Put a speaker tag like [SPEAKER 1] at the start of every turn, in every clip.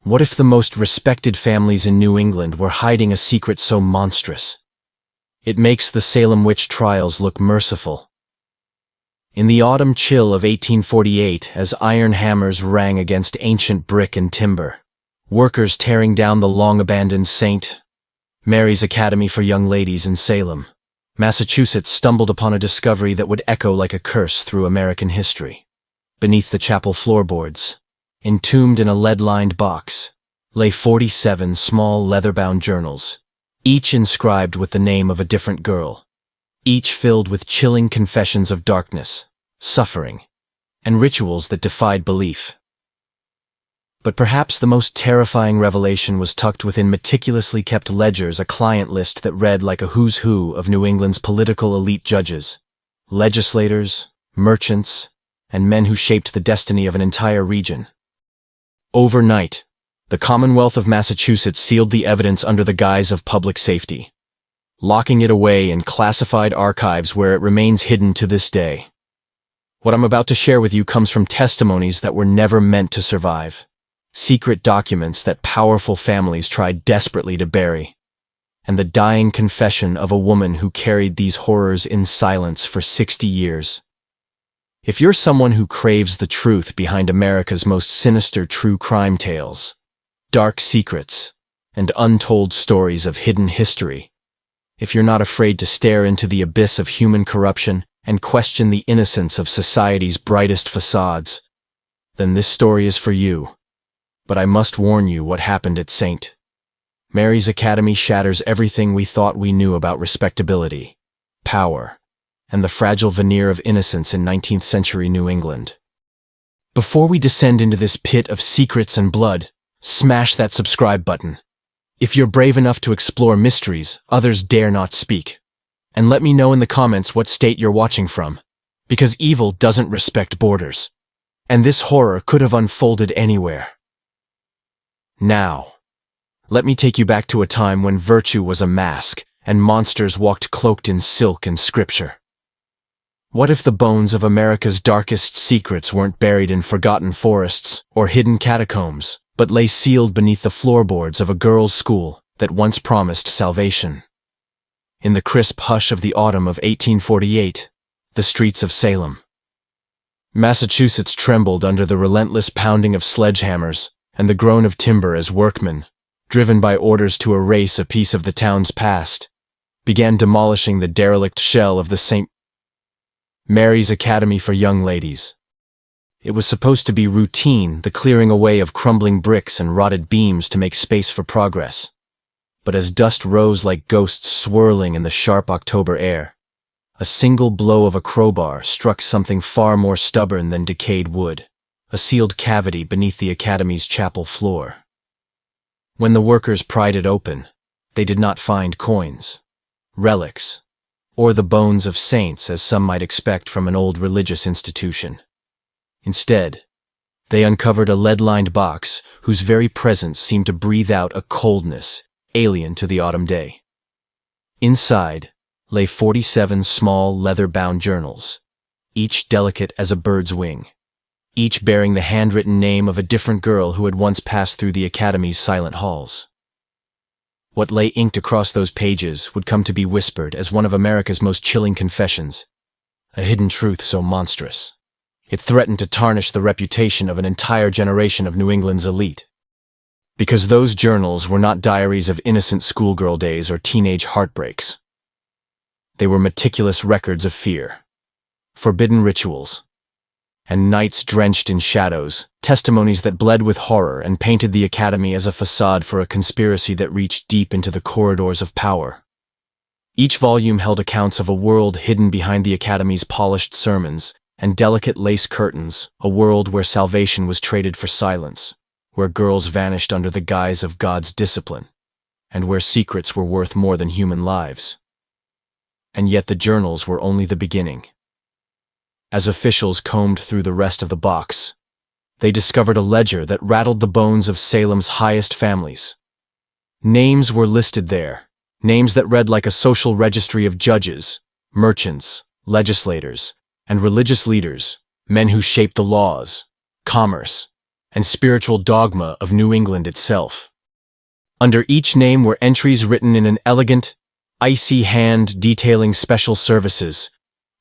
[SPEAKER 1] What if the most respected families in New England were hiding a secret so monstrous? It makes the Salem witch trials look merciful. In the autumn chill of 1848, as iron hammers rang against ancient brick and timber, workers tearing down the long-abandoned St. Mary's Academy for Young Ladies in Salem, Massachusetts, stumbled upon a discovery that would echo like a curse through American history. Beneath the chapel floorboards, entombed in a lead-lined box, lay 47 small leather-bound journals, each inscribed with the name of a different girl, each filled with chilling confessions of darkness, suffering, and rituals that defied belief. But perhaps the most terrifying revelation was tucked within meticulously kept ledgers, a client list that read like a who's who of New England's political elite: judges, legislators, merchants, and men who shaped the destiny of an entire region. Overnight, the Commonwealth of Massachusetts sealed the evidence under the guise of public safety, locking it away in classified archives where it remains hidden to this day. What I'm about to share with you comes from testimonies that were never meant to survive, secret documents that powerful families tried desperately to bury, and the dying confession of a woman who carried these horrors in silence for 60 years. If you're someone who craves the truth behind America's most sinister true crime tales, dark secrets, and untold stories of hidden history, if you're not afraid to stare into the abyss of human corruption and question the innocence of society's brightest facades, then this story is for you. But I must warn you, what happened at St. Mary's Academy shatters everything we thought we knew about respectability, power, and the fragile veneer of innocence in 19th century New England. Before we descend into this pit of secrets and blood, smash that subscribe button. If you're brave enough to explore mysteries others dare not speak. And let me know in the comments what state you're watching from, because evil doesn't respect borders. And this horror could have unfolded anywhere. Now, let me take you back to a time when virtue was a mask and monsters walked cloaked in silk and scripture. What if the bones of America's darkest secrets weren't buried in forgotten forests or hidden catacombs, but lay sealed beneath the floorboards of a girls' school that once promised salvation? In the crisp hush of the autumn of 1848, the streets of Salem, Massachusetts trembled under the relentless pounding of sledgehammers and the groan of timber as workmen, driven by orders to erase a piece of the town's past, began demolishing the derelict shell of the St. Mary's Academy for Young Ladies. It was supposed to be routine, the clearing away of crumbling bricks and rotted beams to make space for progress. But as dust rose like ghosts swirling in the sharp October air, a single blow of a crowbar struck something far more stubborn than decayed wood, a sealed cavity beneath the Academy's chapel floor. When the workers pried it open, they did not find coins, relics, or the bones of saints as some might expect from an old religious institution. Instead, they uncovered a lead-lined box whose very presence seemed to breathe out a coldness alien to the autumn day. Inside lay 47 small leather-bound journals, each delicate as a bird's wing, each bearing the handwritten name of a different girl who had once passed through the Academy's silent halls. What lay inked across those pages would come to be whispered as one of America's most chilling confessions, a hidden truth so monstrous it threatened to tarnish the reputation of an entire generation of New England's elite. Because those journals were not diaries of innocent schoolgirl days or teenage heartbreaks. They were meticulous records of fear, forbidden rituals, and nights drenched in shadows, testimonies that bled with horror and painted the Academy as a facade for a conspiracy that reached deep into the corridors of power. Each volume held accounts of a world hidden behind the Academy's polished sermons and delicate lace curtains, a world where salvation was traded for silence, where girls vanished under the guise of God's discipline, and where secrets were worth more than human lives. And yet the journals were only the beginning. As officials combed through the rest of the box, they discovered a ledger that rattled the bones of Salem's highest families. Names were listed there, names that read like a social registry of judges, merchants, legislators, and religious leaders, men who shaped the laws, commerce, and spiritual dogma of New England itself. Under each name were entries written in an elegant, icy hand detailing special services,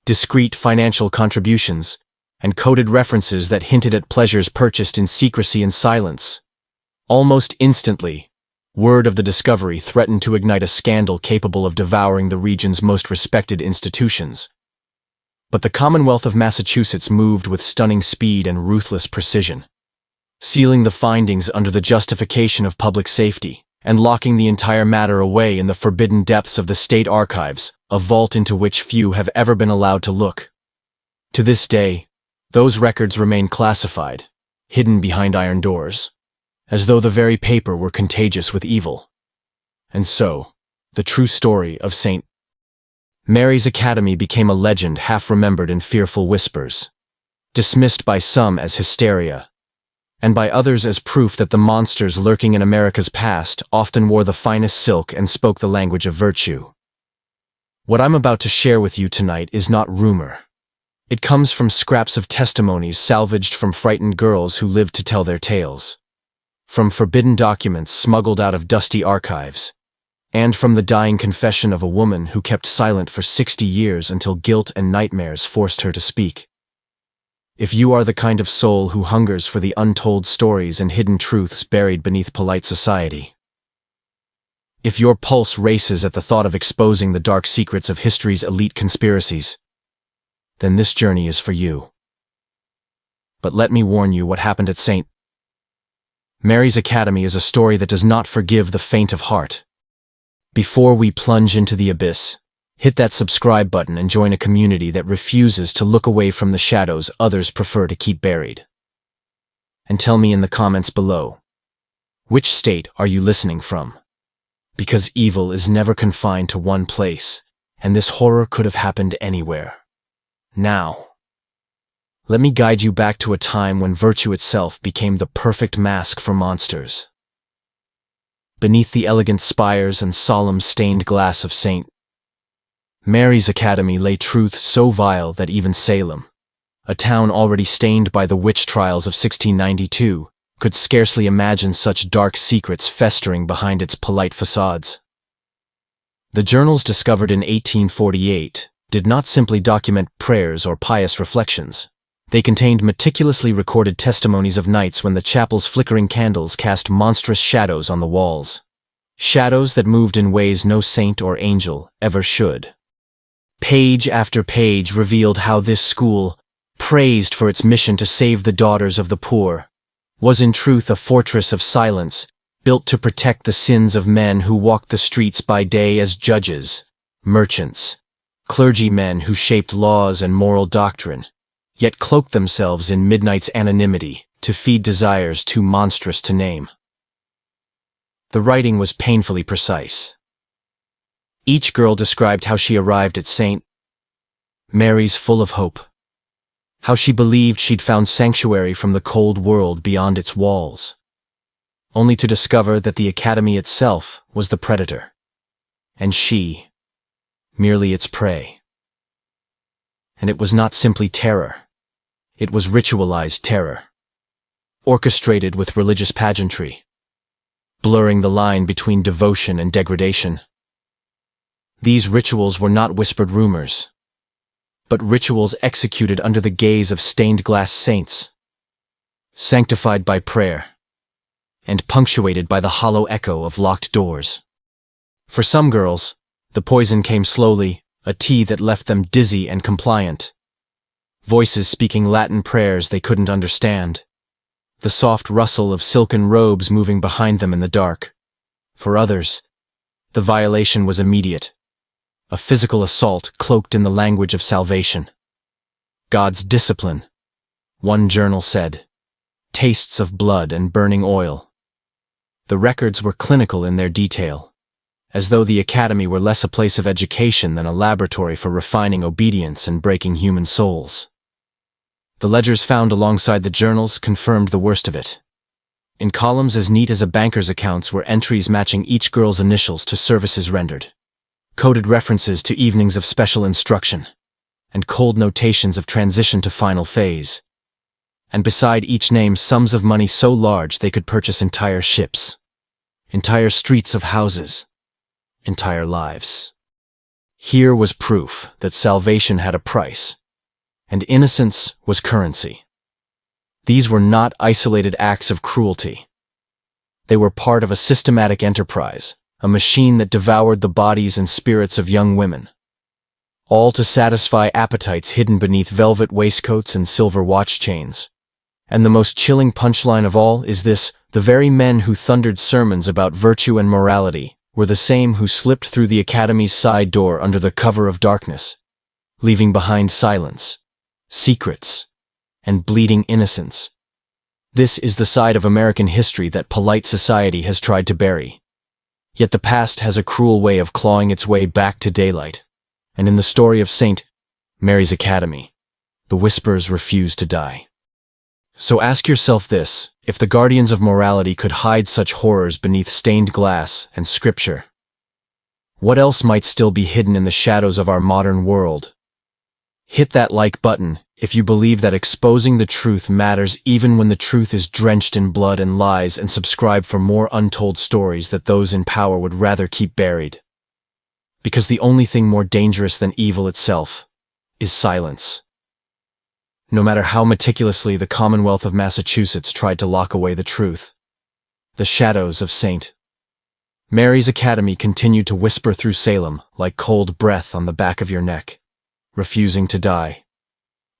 [SPEAKER 1] discreet financial contributions, and coded references that hinted at pleasures purchased in secrecy and silence. Almost instantly, word of the discovery threatened to ignite a scandal capable of devouring the region's most respected institutions. But the Commonwealth of Massachusetts moved with stunning speed and ruthless precision, sealing the findings under the justification of public safety, and locking the entire matter away in the forbidden depths of the state archives, a vault into which few have ever been allowed to look. To this day, those records remain classified, hidden behind iron doors, as though the very paper were contagious with evil. And so, the true story of St. Mary's Academy became a legend half-remembered in fearful whispers, dismissed by some as hysteria, and by others as proof that the monsters lurking in America's past often wore the finest silk and spoke the language of virtue. What I'm about to share with you tonight is not rumor. It comes from scraps of testimonies salvaged from frightened girls who lived to tell their tales, from forbidden documents smuggled out of dusty archives, and from the dying confession of a woman who kept silent for 60 years until guilt and nightmares forced her to speak. If you are the kind of soul who hungers for the untold stories and hidden truths buried beneath polite society, if your pulse races at the thought of exposing the dark secrets of history's elite conspiracies, then this journey is for you. But let me warn you, what happened at St. Mary's Academy is a story that does not forgive the faint of heart. Before we plunge into the abyss, hit that subscribe button and join a community that refuses to look away from the shadows others prefer to keep buried. And tell me in the comments below, which state are you listening from? Because evil is never confined to one place, and this horror could have happened anywhere. Now, let me guide you back to a time when virtue itself became the perfect mask for monsters. Beneath the elegant spires and solemn stained glass of St. Mary's Academy lay truth so vile that even Salem, a town already stained by the witch trials of 1692, could scarcely imagine such dark secrets festering behind its polite facades. The journals discovered in 1848 did not simply document prayers or pious reflections. They contained meticulously recorded testimonies of nights when the chapel's flickering candles cast monstrous shadows on the walls. Shadows that moved in ways no saint or angel ever should. Page after page revealed how this school, praised for its mission to save the daughters of the poor, was in truth a fortress of silence, built to protect the sins of men who walked the streets by day as judges, merchants, clergymen who shaped laws and moral doctrine, yet cloaked themselves in midnight's anonymity to feed desires too monstrous to name. The writing was painfully precise. Each girl described how she arrived at St. Mary's full of hope, how she believed she'd found sanctuary from the cold world beyond its walls, only to discover that the academy itself was the predator, and she, merely its prey. And it was not simply terror. It was ritualized terror, orchestrated with religious pageantry, blurring the line between devotion and degradation. These rituals were not whispered rumors, but rituals executed under the gaze of stained glass saints, sanctified by prayer, and punctuated by the hollow echo of locked doors. For some girls, the poison came slowly, a tea that left them dizzy and compliant. Voices speaking Latin prayers they couldn't understand. The soft rustle of silken robes moving behind them in the dark. For others, the violation was immediate. A physical assault cloaked in the language of salvation. God's discipline, one journal said. Tastes of blood and burning oil. The records were clinical in their detail, as though the academy were less a place of education than a laboratory for refining obedience and breaking human souls. The ledgers found alongside the journals confirmed the worst of it. In columns as neat as a banker's accounts were entries matching each girl's initials to services rendered, coded references to evenings of special instruction, and cold notations of transition to final phase. and beside each name sums of money so large they could purchase entire ships, entire streets of houses, entire lives. Here was proof that salvation had a price, and innocence was currency. These were not isolated acts of cruelty. They were part of a systematic enterprise, a machine that devoured the bodies and spirits of young women, all to satisfy appetites hidden beneath velvet waistcoats and silver watch chains. And the most chilling punchline of all is this: the very men who thundered sermons about virtue and morality were the same who slipped through the academy's side door under the cover of darkness, leaving behind silence, secrets, and bleeding innocence. This is the side of American history that polite society has tried to bury. Yet the past has a cruel way of clawing its way back to daylight, and in the story of St. Mary's Academy, the whispers refuse to die. So ask yourself this: if the guardians of morality could hide such horrors beneath stained glass and scripture, what else might still be hidden in the shadows of our modern world? Hit that like button if you believe that exposing the truth matters even when the truth is drenched in blood and lies, and subscribe for more untold stories that those in power would rather keep buried. Because the only thing more dangerous than evil itself is silence. No matter how meticulously the Commonwealth of Massachusetts tried to lock away the truth, the shadows of St. Mary's Academy continued to whisper through Salem like cold breath on the back of your neck, refusing to die,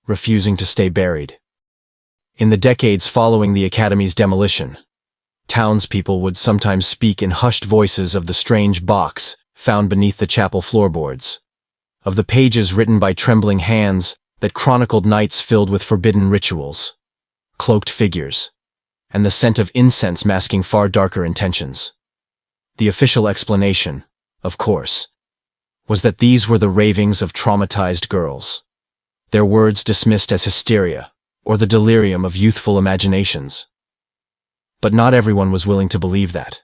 [SPEAKER 1] refusing to stay buried. In the decades following the Academy's demolition, townspeople would sometimes speak in hushed voices of the strange box found beneath the chapel floorboards, of the pages written by trembling hands that chronicled nights filled with forbidden rituals, cloaked figures, and the scent of incense masking far darker intentions. The official explanation, of course, was that these were the ravings of traumatized girls, their words dismissed as hysteria or the delirium of youthful imaginations. But not everyone was willing to believe that.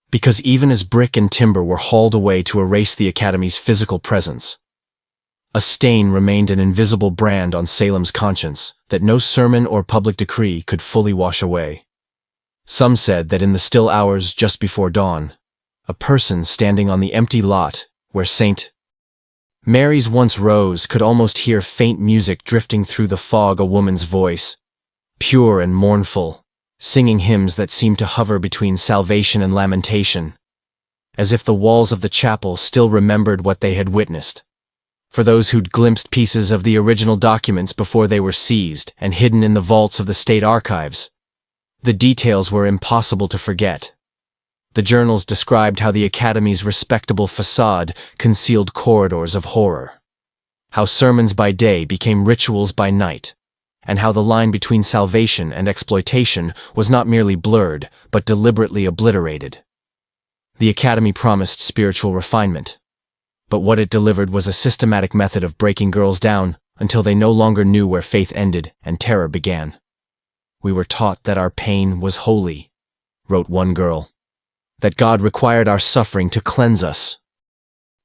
[SPEAKER 1] Because even as brick and timber were hauled away to erase the Academy's physical presence, a stain remained, an invisible brand on Salem's conscience that no sermon or public decree could fully wash away. Some said that in the still hours just before dawn, a person standing on the empty lot where St. Mary's once rose could almost hear faint music drifting through the fog, a woman's voice, pure and mournful, singing hymns that seemed to hover between salvation and lamentation, as if the walls of the chapel still remembered what they had witnessed. For those who'd glimpsed pieces of the original documents before they were seized and hidden in the vaults of the state archives, the details were impossible to forget. The journals described how the Academy's respectable facade concealed corridors of horror, how sermons by day became rituals by night, and how the line between salvation and exploitation was not merely blurred, but deliberately obliterated. The Academy promised spiritual refinement, but what it delivered was a systematic method of breaking girls down until they no longer knew where faith ended and terror began. "We were taught that our pain was holy," wrote one girl, "that God required our suffering to cleanse us.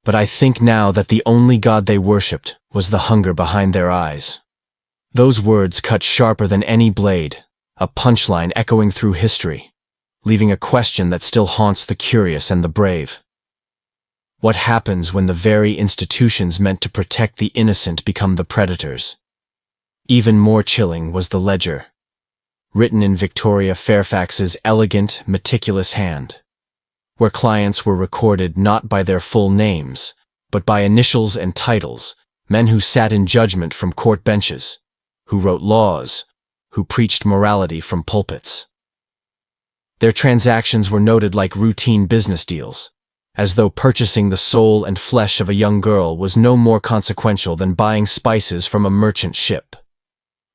[SPEAKER 1] But I think now that the only God they worshipped was the hunger behind their eyes." Those words cut sharper than any blade, a punchline echoing through history, leaving a question that still haunts the curious and the brave. What happens when the very institutions meant to protect the innocent become the predators? Even more chilling was the ledger, written in Victoria Fairfax's elegant, meticulous hand, where clients were recorded not by their full names, but by initials and titles, men who sat in judgment from court benches, who wrote laws, who preached morality from pulpits. Their transactions were noted like routine business deals, as though purchasing the soul and flesh of a young girl was no more consequential than buying spices from a merchant ship.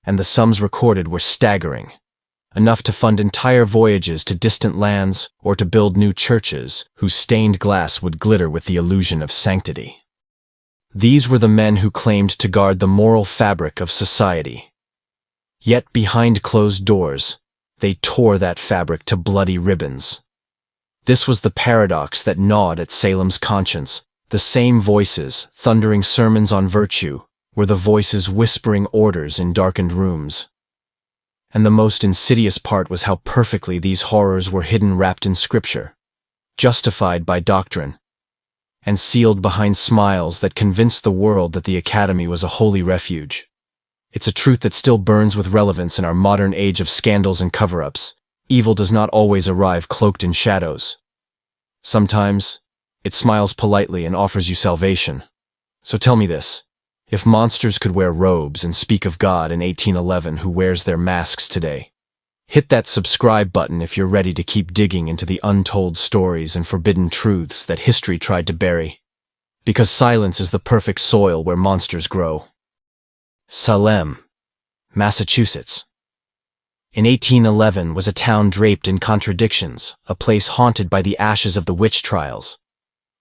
[SPEAKER 1] And the sums recorded were staggering, enough to fund entire voyages to distant lands or to build new churches whose stained glass would glitter with the illusion of sanctity. These were the men who claimed to guard the moral fabric of society. Yet behind closed doors, they tore that fabric to bloody ribbons. This was the paradox that gnawed at Salem's conscience. The same voices, thundering sermons on virtue, were the voices whispering orders in darkened rooms. And the most insidious part was how perfectly these horrors were hidden, wrapped in scripture, justified by doctrine, and sealed behind smiles that convinced the world that the Academy was a holy refuge. It's a truth that still burns with relevance in our modern age of scandals and cover-ups. Evil does not always arrive cloaked in shadows. Sometimes, it smiles politely and offers you salvation. So tell me this. If monsters could wear robes and speak of God in 1811 who wears their masks today, hit that subscribe button if you're ready to keep digging into the untold stories and forbidden truths that history tried to bury. Because silence is the perfect soil where monsters grow. Salem, Massachusetts. In 1811 was a town draped in contradictions, a place haunted by the ashes of the witch trials,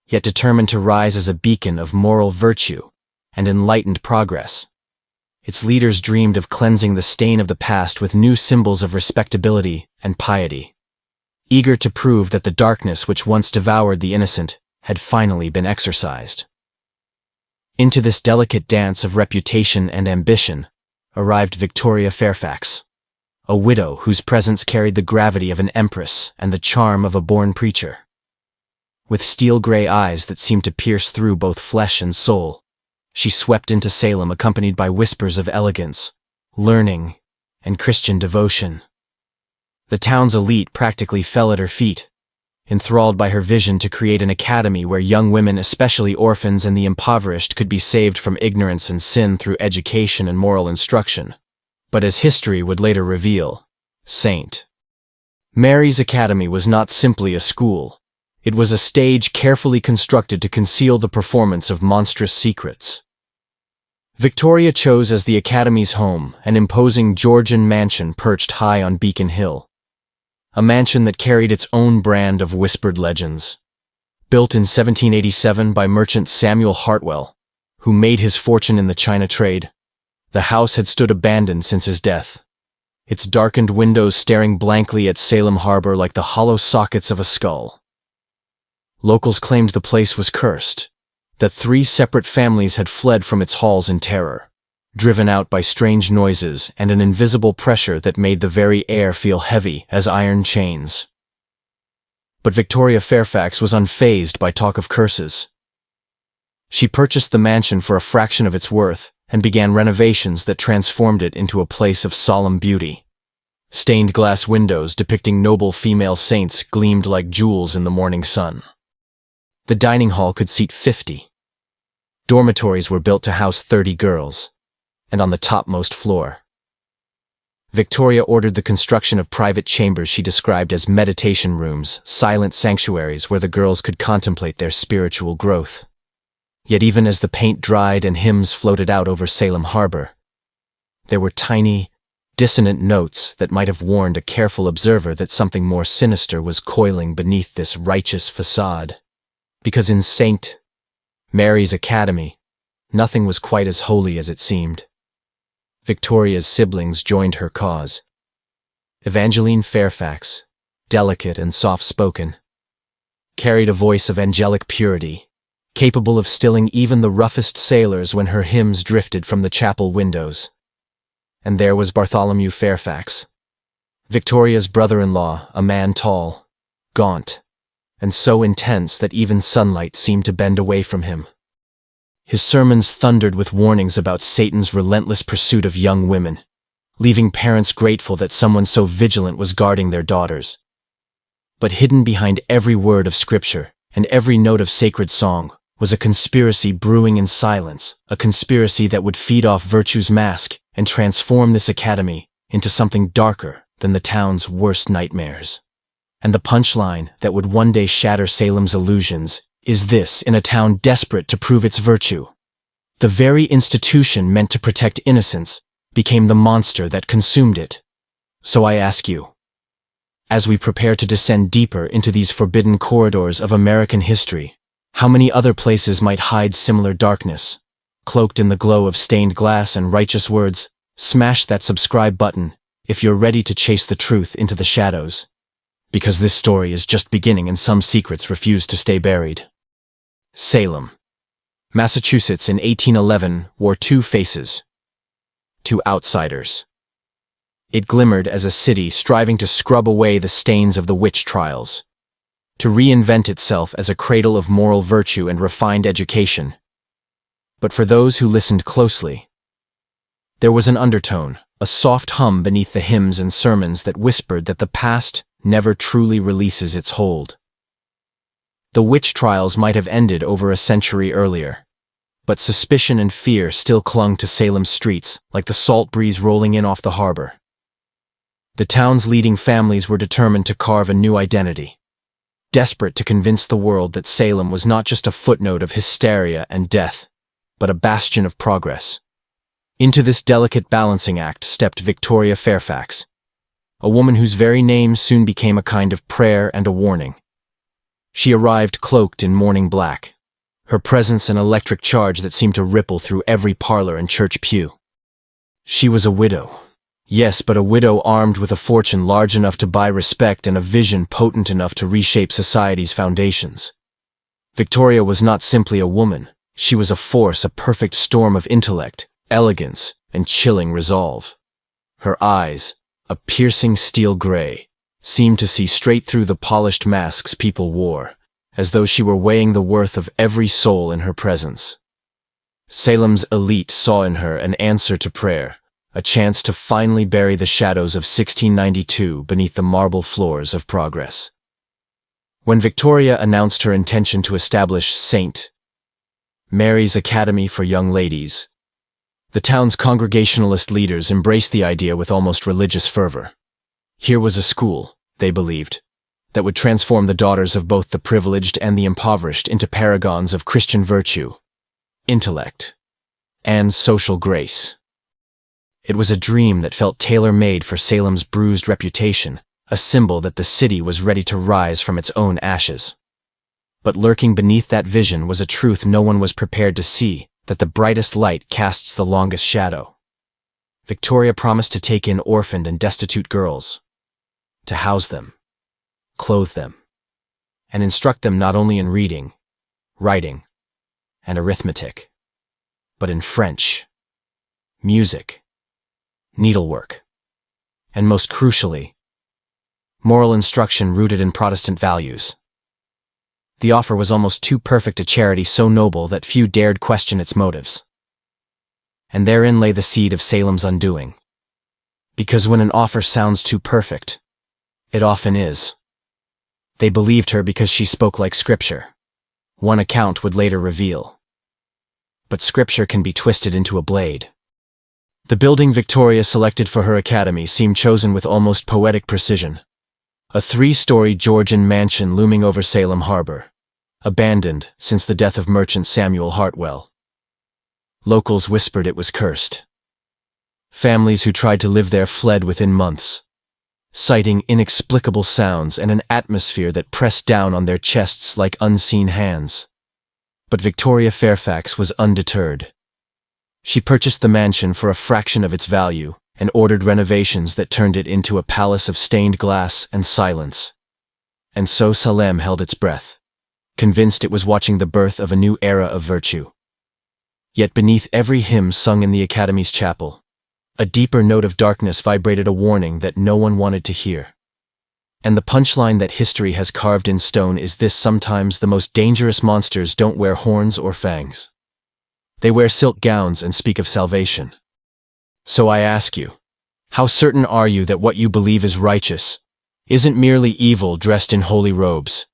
[SPEAKER 1] yet determined to rise as a beacon of moral virtue and enlightened progress. Its leaders dreamed of cleansing the stain of the past with new symbols of respectability and piety, eager to prove that the darkness which once devoured the innocent had finally been exorcised. Into this delicate dance of reputation and ambition arrived Victoria Fairfax, a widow whose presence carried the gravity of an empress and the charm of a born preacher. With steel-gray eyes that seemed to pierce through both flesh and soul, she swept into Salem accompanied by whispers of elegance, learning, and Christian devotion. The town's elite practically fell at her feet, enthralled by her vision to create an academy where young women, especially orphans and the impoverished, could be saved from ignorance and sin through education and moral instruction. But as history would later reveal, St. Mary's Academy was not simply a school. It was a stage carefully constructed to conceal the performance of monstrous secrets. Victoria chose as the Academy's home an imposing Georgian mansion perched high on Beacon Hill. A mansion that carried its own brand of whispered legends. Built in 1787 by merchant Samuel Hartwell, who made his fortune in the China trade, the house had stood abandoned since his death, its darkened windows staring blankly at Salem Harbor like the hollow sockets of a skull. Locals claimed the place was cursed, that 3 separate families had fled from its halls in terror, driven out by strange noises and an invisible pressure that made the very air feel heavy as iron chains. But Victoria Fairfax was unfazed by talk of curses. She purchased the mansion for a fraction of its worth and began renovations that transformed it into a place of solemn beauty. Stained glass windows depicting noble female saints gleamed like jewels in the morning sun. The dining hall could seat 50. Dormitories were built to house 30 girls, and on the topmost floor, Victoria ordered the construction of private chambers she described as meditation rooms, silent sanctuaries where the girls could contemplate their spiritual growth. Yet even as the paint dried and hymns floated out over Salem Harbor, there were tiny, dissonant notes that might have warned a careful observer that something more sinister was coiling beneath this righteous facade. Because in St. Mary's Academy, nothing was quite as holy as it seemed. Victoria's siblings joined her cause. Evangeline Fairfax, delicate and soft-spoken, carried a voice of angelic purity, capable of stilling even the roughest sailors when her hymns drifted from the chapel windows. And there was Bartholomew Fairfax, Victoria's brother-in-law, a man tall, gaunt, and so intense that even sunlight seemed to bend away from him. His sermons thundered with warnings about Satan's relentless pursuit of young women, leaving parents grateful that someone so vigilant was guarding their daughters. But hidden behind every word of scripture and every note of sacred song was a conspiracy brewing in silence, a conspiracy that would feed off virtue's mask and transform this academy into something darker than the town's worst nightmares. And the punchline that would one day shatter Salem's illusions is this: in a town desperate to prove its virtue, the very institution meant to protect innocence became the monster that consumed it. So I ask you, as we prepare to descend deeper into these forbidden corridors of American history, how many other places might hide similar darkness? Cloaked in the glow of stained glass and righteous words, smash that subscribe button if you're ready to chase the truth into the shadows. Because this story is just beginning and some secrets refuse to stay buried. Salem, Massachusetts in 1811 wore 2 faces. 2 outsiders. It glimmered as a city striving to scrub away the stains of the witch trials, to reinvent itself as a cradle of moral virtue and refined education. But for those who listened closely, there was an undertone, a soft hum beneath the hymns and sermons that whispered that the past never truly releases its hold. The witch trials might have ended over a century earlier, but suspicion and fear still clung to Salem's streets like the salt breeze rolling in off the harbor. The town's leading families were determined to carve a new identity, desperate to convince the world that Salem was not just a footnote of hysteria and death, but a bastion of progress. Into this delicate balancing act stepped Victoria Fairfax, a woman whose very name soon became a kind of prayer and a warning. She arrived cloaked in mourning black, her presence an electric charge that seemed to ripple through every parlor and church pew. She was a widow. Yes, but a widow armed with a fortune large enough to buy respect and a vision potent enough to reshape society's foundations. Victoria was not simply a woman. She was a force, a perfect storm of intellect, elegance, and chilling resolve. Her eyes, a piercing steel gray, seemed to see straight through the polished masks people wore, as though she were weighing the worth of every soul in her presence. Salem's elite saw in her an answer to prayer, a chance to finally bury the shadows of 1692 beneath the marble floors of progress. When Victoria announced her intention to establish St. Mary's Academy for Young Ladies, the town's Congregationalist leaders embraced the idea with almost religious fervor. Here was a school, they believed, that would transform the daughters of both the privileged and the impoverished into paragons of Christian virtue, intellect, and social grace. It was a dream that felt tailor-made for Salem's bruised reputation, a symbol that the city was ready to rise from its own ashes. But lurking beneath that vision was a truth no one was prepared to see, that the brightest light casts the longest shadow. Victoria promised to take in orphaned and destitute girls, to house them, clothe them, and instruct them not only in reading, writing, and arithmetic, but in French, music, needlework, and most crucially, moral instruction rooted in Protestant values. The offer was almost too perfect a charity, so noble that few dared question its motives. And therein lay the seed of Salem's undoing. Because when an offer sounds too perfect, it often is. They believed her because she spoke like Scripture, one account would later reveal. But Scripture can be twisted into a blade. The building Victoria selected for her academy seemed chosen with almost poetic precision. A 3-story Georgian mansion looming over Salem Harbor, abandoned since the death of merchant Samuel Hartwell. Locals whispered it was cursed. Families who tried to live there fled within months, citing inexplicable sounds and an atmosphere that pressed down on their chests like unseen hands. But Victoria Fairfax was undeterred. She purchased the mansion for a fraction of its value and ordered renovations that turned it into a palace of stained glass and silence. And so Salem held its breath, convinced it was watching the birth of a new era of virtue. Yet beneath every hymn sung in the Academy's chapel, a deeper note of darkness vibrated, a warning that no one wanted to hear. And the punchline that history has carved in stone is this: sometimes the most dangerous monsters don't wear horns or fangs. They wear silk gowns and speak of salvation. So I ask you, how certain are you that what you believe is righteous isn't merely evil dressed in holy robes?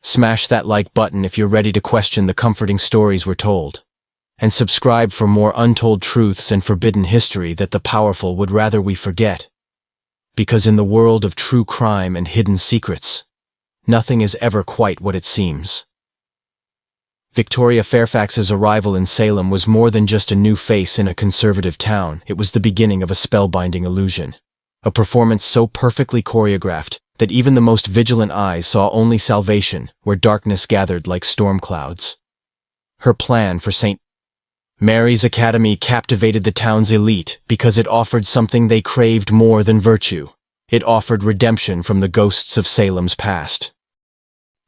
[SPEAKER 1] Smash that like button if you're ready to question the comforting stories we're told. And subscribe for more untold truths and forbidden history that the powerful would rather we forget. Because in the world of true crime and hidden secrets, nothing is ever quite what it seems. Victoria Fairfax's arrival in Salem was more than just a new face in a conservative town. It was the beginning of a spellbinding illusion. A performance so perfectly choreographed that even the most vigilant eyes saw only salvation where darkness gathered like storm clouds. Her plan for St. Mary's Academy captivated the town's elite because it offered something they craved more than virtue. It offered redemption from the ghosts of Salem's past.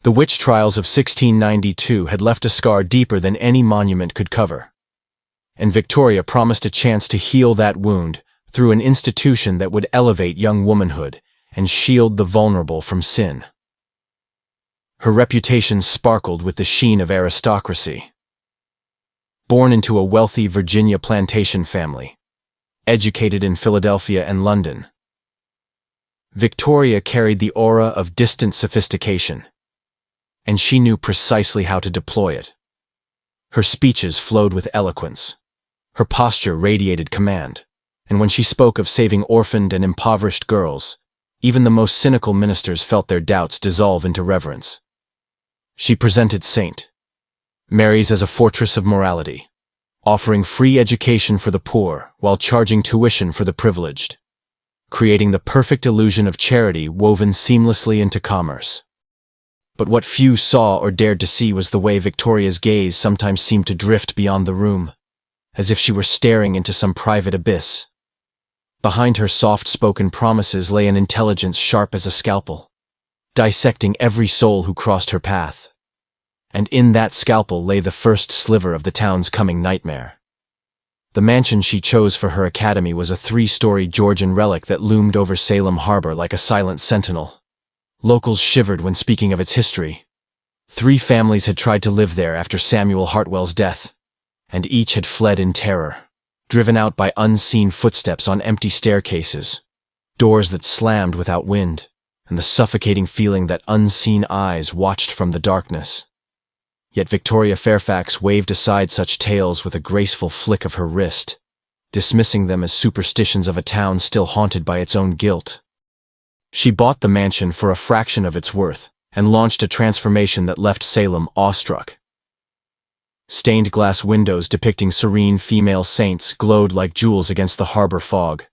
[SPEAKER 1] The witch trials of 1692 had left a scar deeper than any monument could cover. And Victoria promised a chance to heal that wound, through an institution that would elevate young womanhood and shield the vulnerable from sin. Her reputation sparkled with the sheen of aristocracy. Born into a wealthy Virginia plantation family, educated in Philadelphia and London, Victoria carried the aura of distant sophistication, and she knew precisely how to deploy it. Her speeches flowed with eloquence. Her posture radiated command, and when she spoke of saving orphaned and impoverished girls, even the most cynical ministers felt their doubts dissolve into reverence. She presented St. Mary's as a fortress of morality, offering free education for the poor while charging tuition for the privileged, creating the perfect illusion of charity woven seamlessly into commerce. But what few saw or dared to see was the way Victoria's gaze sometimes seemed to drift beyond the room, as if she were staring into some private abyss. Behind her soft-spoken promises lay an intelligence sharp as a scalpel, dissecting every soul who crossed her path. And in that scalpel lay the first sliver of the town's coming nightmare. The mansion she chose for her academy was a 3-story Georgian relic that loomed over Salem Harbor like a silent sentinel. Locals shivered when speaking of its history. 3 families had tried to live there after Samuel Hartwell's death, and each had fled in terror, driven out by unseen footsteps on empty staircases, doors that slammed without wind, and the suffocating feeling that unseen eyes watched from the darkness. Yet Victoria Fairfax waved aside such tales with a graceful flick of her wrist, dismissing them as superstitions of a town still haunted by its own guilt. She bought the mansion for a fraction of its worth and launched a transformation that left Salem awestruck. Stained glass windows depicting serene female saints glowed like jewels against the harbor fog.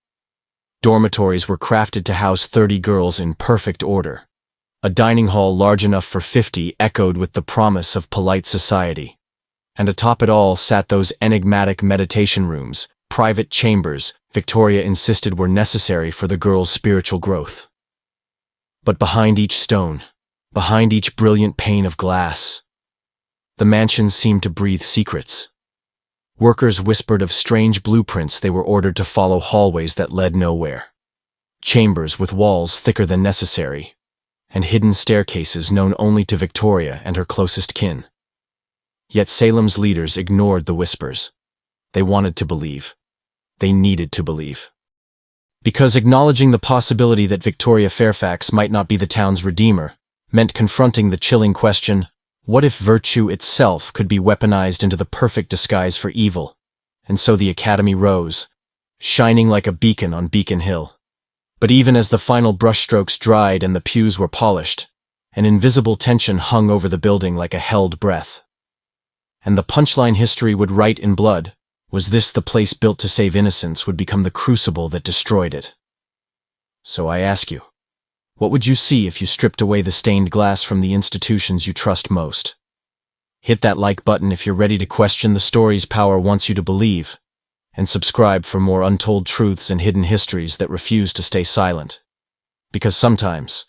[SPEAKER 1] Dormitories were crafted to house 30 girls in perfect order. A dining hall large enough for 50 echoed with the promise of polite society. And atop it all sat those enigmatic meditation rooms, private chambers Victoria insisted were necessary for the girls' spiritual growth. But behind each stone, behind each brilliant pane of glass, the mansion seemed to breathe secrets. Workers whispered of strange blueprints they were ordered to follow, hallways that led nowhere, chambers with walls thicker than necessary, and hidden staircases known only to Victoria and her closest kin. Yet Salem's leaders ignored the whispers. They wanted to believe. They needed to believe. Because acknowledging the possibility that Victoria Fairfax might not be the town's redeemer meant confronting the chilling question, what if virtue itself could be weaponized into the perfect disguise for evil? And so the academy rose, shining like a beacon on Beacon Hill. But even as the final brushstrokes dried and the pews were polished, an invisible tension hung over the building like a held breath. And the punchline history would write in blood, was this the place built to save innocence would become the crucible that destroyed it. So I ask you, what would you see if you stripped away the stained glass from the institutions you trust most? Hit that like button if you're ready to question the story's power wants you to believe, and subscribe for more untold truths and hidden histories that refuse to stay silent. Because sometimes,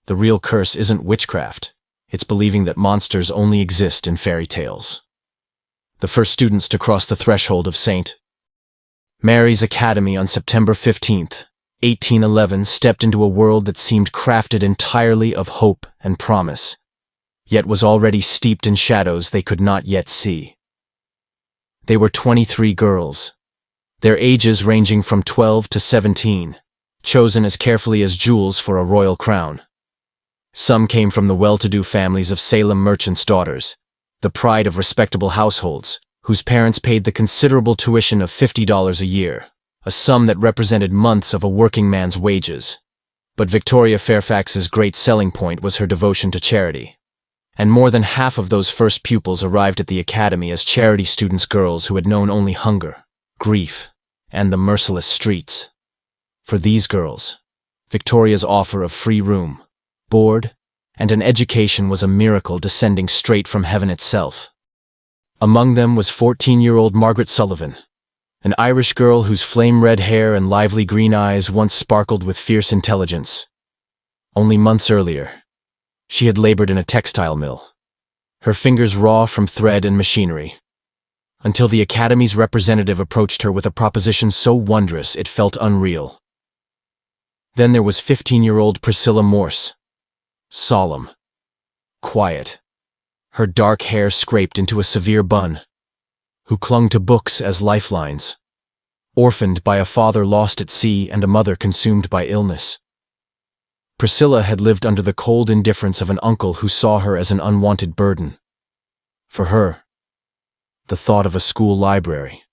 [SPEAKER 1] the real curse isn't witchcraft, it's believing that monsters only exist in fairy tales. The first students to cross the threshold of St. Mary's Academy on September 15, 1811, stepped into a world that seemed crafted entirely of hope and promise, yet was already steeped in shadows they could not yet see. They were 23 girls, their ages ranging from 12 to 17, chosen as carefully as jewels for a royal crown. Some came from the well-to-do families of Salem merchants' daughters, the pride of respectable households, whose parents paid the considerable tuition of $50 a year, a sum that represented months of a working man's wages. But Victoria Fairfax's great selling point was her devotion to charity. And more than half of those first pupils arrived at the academy as charity students, girls who had known only hunger, grief, and the merciless streets. For these girls, Victoria's offer of free room, board, and an education was a miracle descending straight from heaven itself. Among them was 14-year-old Margaret Sullivan, an Irish girl whose flame-red hair and lively green eyes once sparkled with fierce intelligence. Only months earlier, she had labored in a textile mill, her fingers raw from thread and machinery. until the Academy's representative approached her with a proposition so wondrous it felt unreal. Then there was 15-year-old Priscilla Morse. Solemn. Quiet. Her dark hair scraped into a severe bun. Who clung to books as lifelines. Orphaned by a father lost at sea and a mother consumed by illness. Priscilla had lived under the cold indifference of an uncle who saw her as an unwanted burden. For her, the thought of a school library,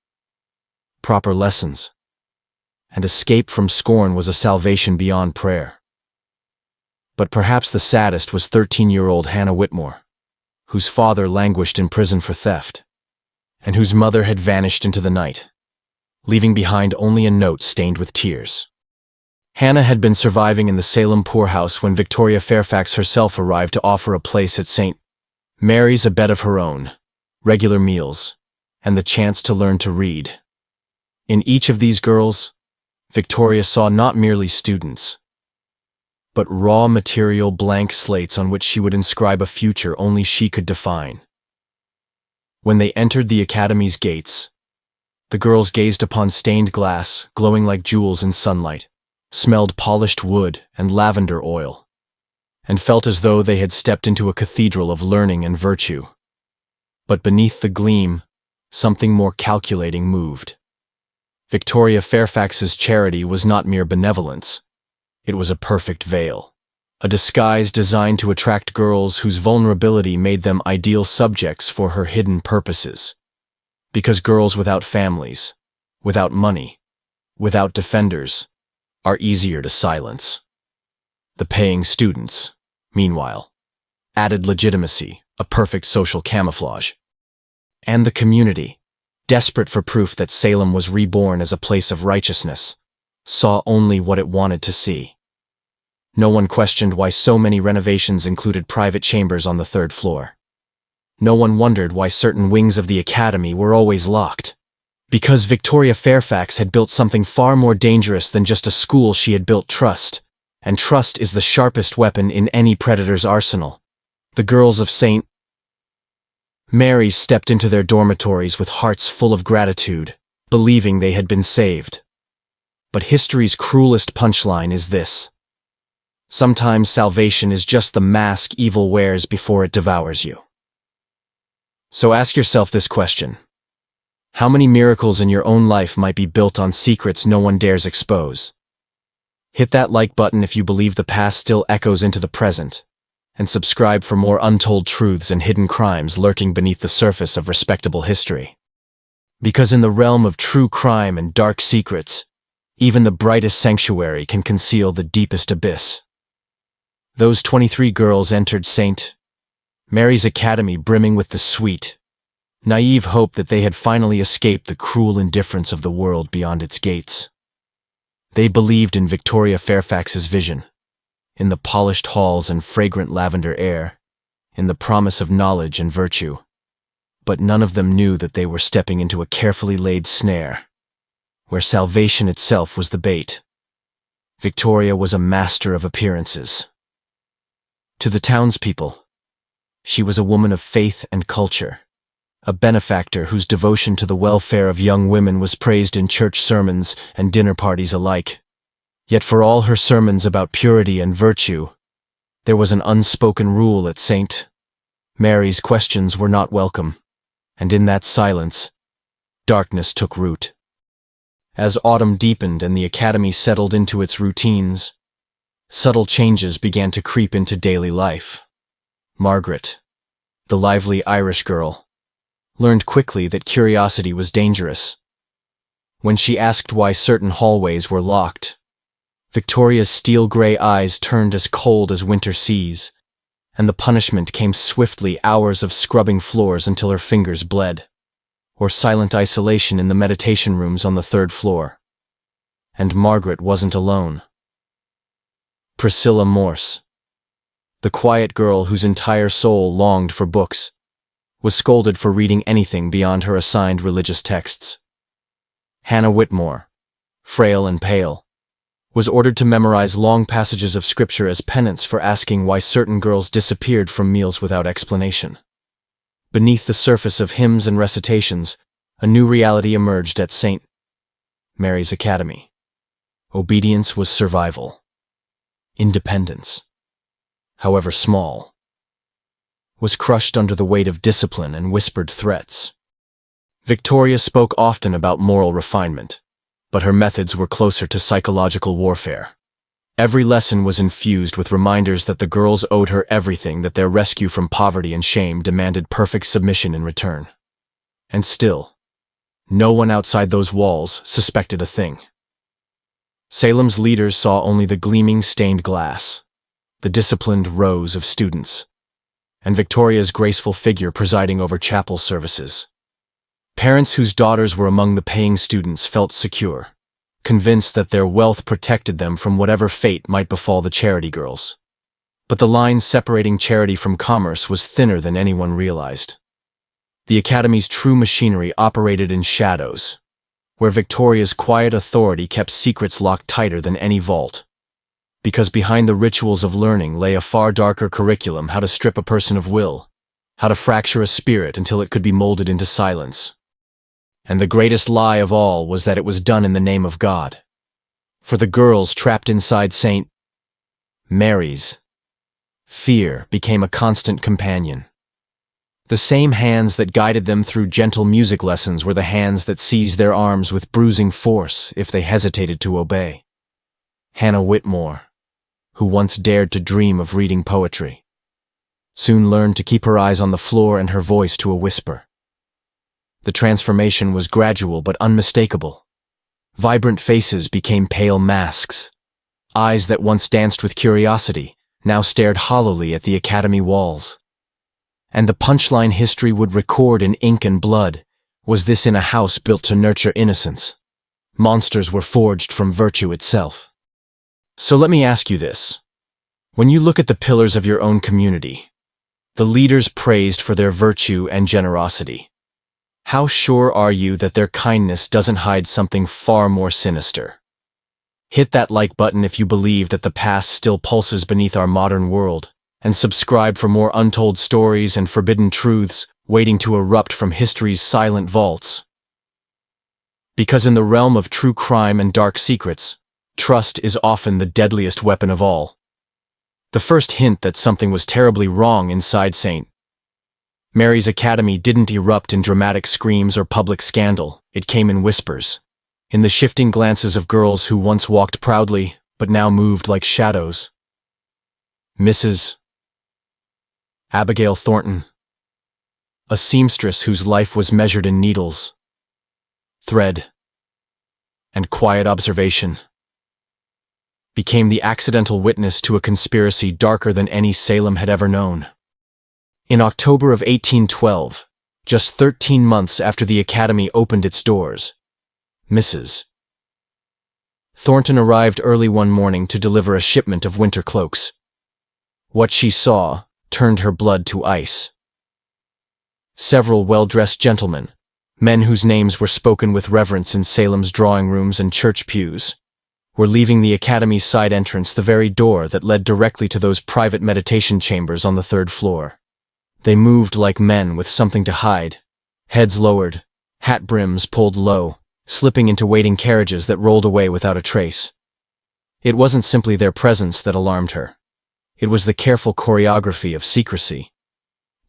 [SPEAKER 1] proper lessons, and escape from scorn was a salvation beyond prayer. But perhaps the saddest was 13-year-old Hannah Whitmore, whose father languished in prison for theft, and whose mother had vanished into the night, leaving behind only a note stained with tears. Hannah had been surviving in the Salem poorhouse when Victoria Fairfax herself arrived to offer a place at St. Mary's, a bed of her own, regular meals, and the chance to learn to read. In each of these girls, Victoria saw not merely students, but raw material blank slates on which she would inscribe a future only she could define. When they entered the Academy's gates, the girls gazed upon stained glass, glowing like jewels in sunlight, smelled polished wood and lavender oil, and felt as though they had stepped into a cathedral of learning and virtue. But beneath the gleam, something more calculating moved. Victoria Fairfax's charity was not mere benevolence. It was a perfect veil, a disguise designed to attract girls whose vulnerability made them ideal subjects for her hidden purposes. Because girls without families, without money, without defenders, are easier to silence. The paying students, meanwhile, added legitimacy, a perfect social camouflage. And the community, desperate for proof that Salem was reborn as a place of righteousness, saw only what it wanted to see. No one questioned why so many renovations included private chambers on the third floor. No one wondered why certain wings of the Academy were always locked. Because Victoria Fairfax had built something far more dangerous than just a school. She had built trust, and trust is the sharpest weapon in any predator's arsenal. The girls of St. Mary's stepped into their dormitories with hearts full of gratitude, believing they had been saved. But history's cruelest punchline is this: sometimes salvation is just the mask evil wears before it devours you. So ask yourself this question: how many miracles in your own life might be built on secrets no one dares expose? Hit that like button if you believe the past still echoes into the present, and subscribe for more untold truths and hidden crimes lurking beneath the surface of respectable history. Because in the realm of true crime and dark secrets, even the brightest sanctuary can conceal the deepest abyss. Those 23 girls entered St. Mary's Academy brimming with the sweet, naive hope that they had finally escaped the cruel indifference of the world beyond its gates. They believed in Victoria Fairfax's vision, in the polished halls and fragrant lavender air, in the promise of knowledge and virtue. But none of them knew that they were stepping into a carefully laid snare, where salvation itself was the bait. Victoria was a master of appearances. To the townspeople, she was a woman of faith and culture, a benefactor whose devotion to the welfare of young women was praised in church sermons and dinner parties alike. Yet for all her sermons about purity and virtue, there was an unspoken rule at St. Mary's: questions were not welcome, and in that silence, darkness took root. As autumn deepened and the Academy settled into its routines, subtle changes began to creep into daily life. Margaret, the lively Irish girl, learned quickly that curiosity was dangerous. When she asked why certain hallways were locked, Victoria's steel-gray eyes turned as cold as winter seas, and the punishment came swiftly: hours of scrubbing floors until her fingers bled, or silent isolation in the meditation rooms on the third floor. And Margaret wasn't alone. Priscilla Morse, the quiet girl whose entire soul longed for books, was scolded for reading anything beyond her assigned religious texts. Hannah Whitmore, frail and pale, was ordered to memorize long passages of scripture as penance for asking why certain girls disappeared from meals without explanation. Beneath the surface of hymns and recitations, A new reality emerged at St. Mary's Academy. Obedience was survival. Independence, however small, was crushed under the weight of discipline and whispered threats. Victoria spoke often about moral refinement, but her methods were closer to psychological warfare. Every lesson was infused with reminders that the girls owed her everything, that their rescue from poverty and shame demanded perfect submission in return. And still, no one outside those walls suspected a thing. Salem's leaders saw only the gleaming stained glass, the disciplined rows of students, and Victoria's graceful figure presiding over chapel services. Parents whose daughters were among the paying students felt secure, convinced that their wealth protected them from whatever fate might befall the charity girls. But the line separating charity from commerce was thinner than anyone realized. The Academy's true machinery operated in shadows, where Victoria's quiet authority kept secrets locked tighter than any vault. Because behind the rituals of learning lay a far darker curriculum: how to strip a person of will, how to fracture a spirit until it could be molded into silence. And the greatest lie of all was that it was done in the name of God. For the girls trapped inside St. Mary's, fear became a constant companion. The same hands that guided them through gentle music lessons were the hands that seized their arms with bruising force if they hesitated to obey. Hannah Whitmore, who once dared to dream of reading poetry, soon learned to keep her eyes on the floor and her voice to a whisper. The transformation was gradual but unmistakable. Vibrant faces became pale masks. Eyes that once danced with curiosity now stared hollowly at the Academy walls. And the punchline history would record in ink and blood: was this in a house built to nurture innocence? Monsters were forged from virtue itself. So let me ask you this. When you look at the pillars of your own community, the leaders praised for their virtue and generosity, how sure are you that their kindness doesn't hide something far more sinister? Hit that like button if you believe that the past still pulses beneath our modern world, and subscribe for more untold stories and forbidden truths waiting to erupt from history's silent vaults. Because in the realm of true crime and dark secrets, trust is often the deadliest weapon of all. The first hint that something was terribly wrong inside St. Mary's Academy didn't erupt in dramatic screams or public scandal. It came in whispers, in the shifting glances of girls who once walked proudly but now moved like shadows. Mrs. Abigail Thornton, a seamstress whose life was measured in needles, thread, and quiet observation, became the accidental witness to a conspiracy darker than any Salem had ever known. In October of 1812, just 13 months after the Academy opened its doors, Mrs. Thornton arrived early one morning to deliver a shipment of winter cloaks. What she saw turned her blood to ice. Several well-dressed gentlemen, men whose names were spoken with reverence in Salem's drawing rooms and church pews, were leaving the Academy's side entrance, the very door that led directly to those private meditation chambers on the 3rd floor. They moved like men with something to hide, heads lowered, hat brims pulled low, slipping into waiting carriages that rolled away without a trace. It wasn't simply their presence that alarmed her. It was the careful choreography of secrecy,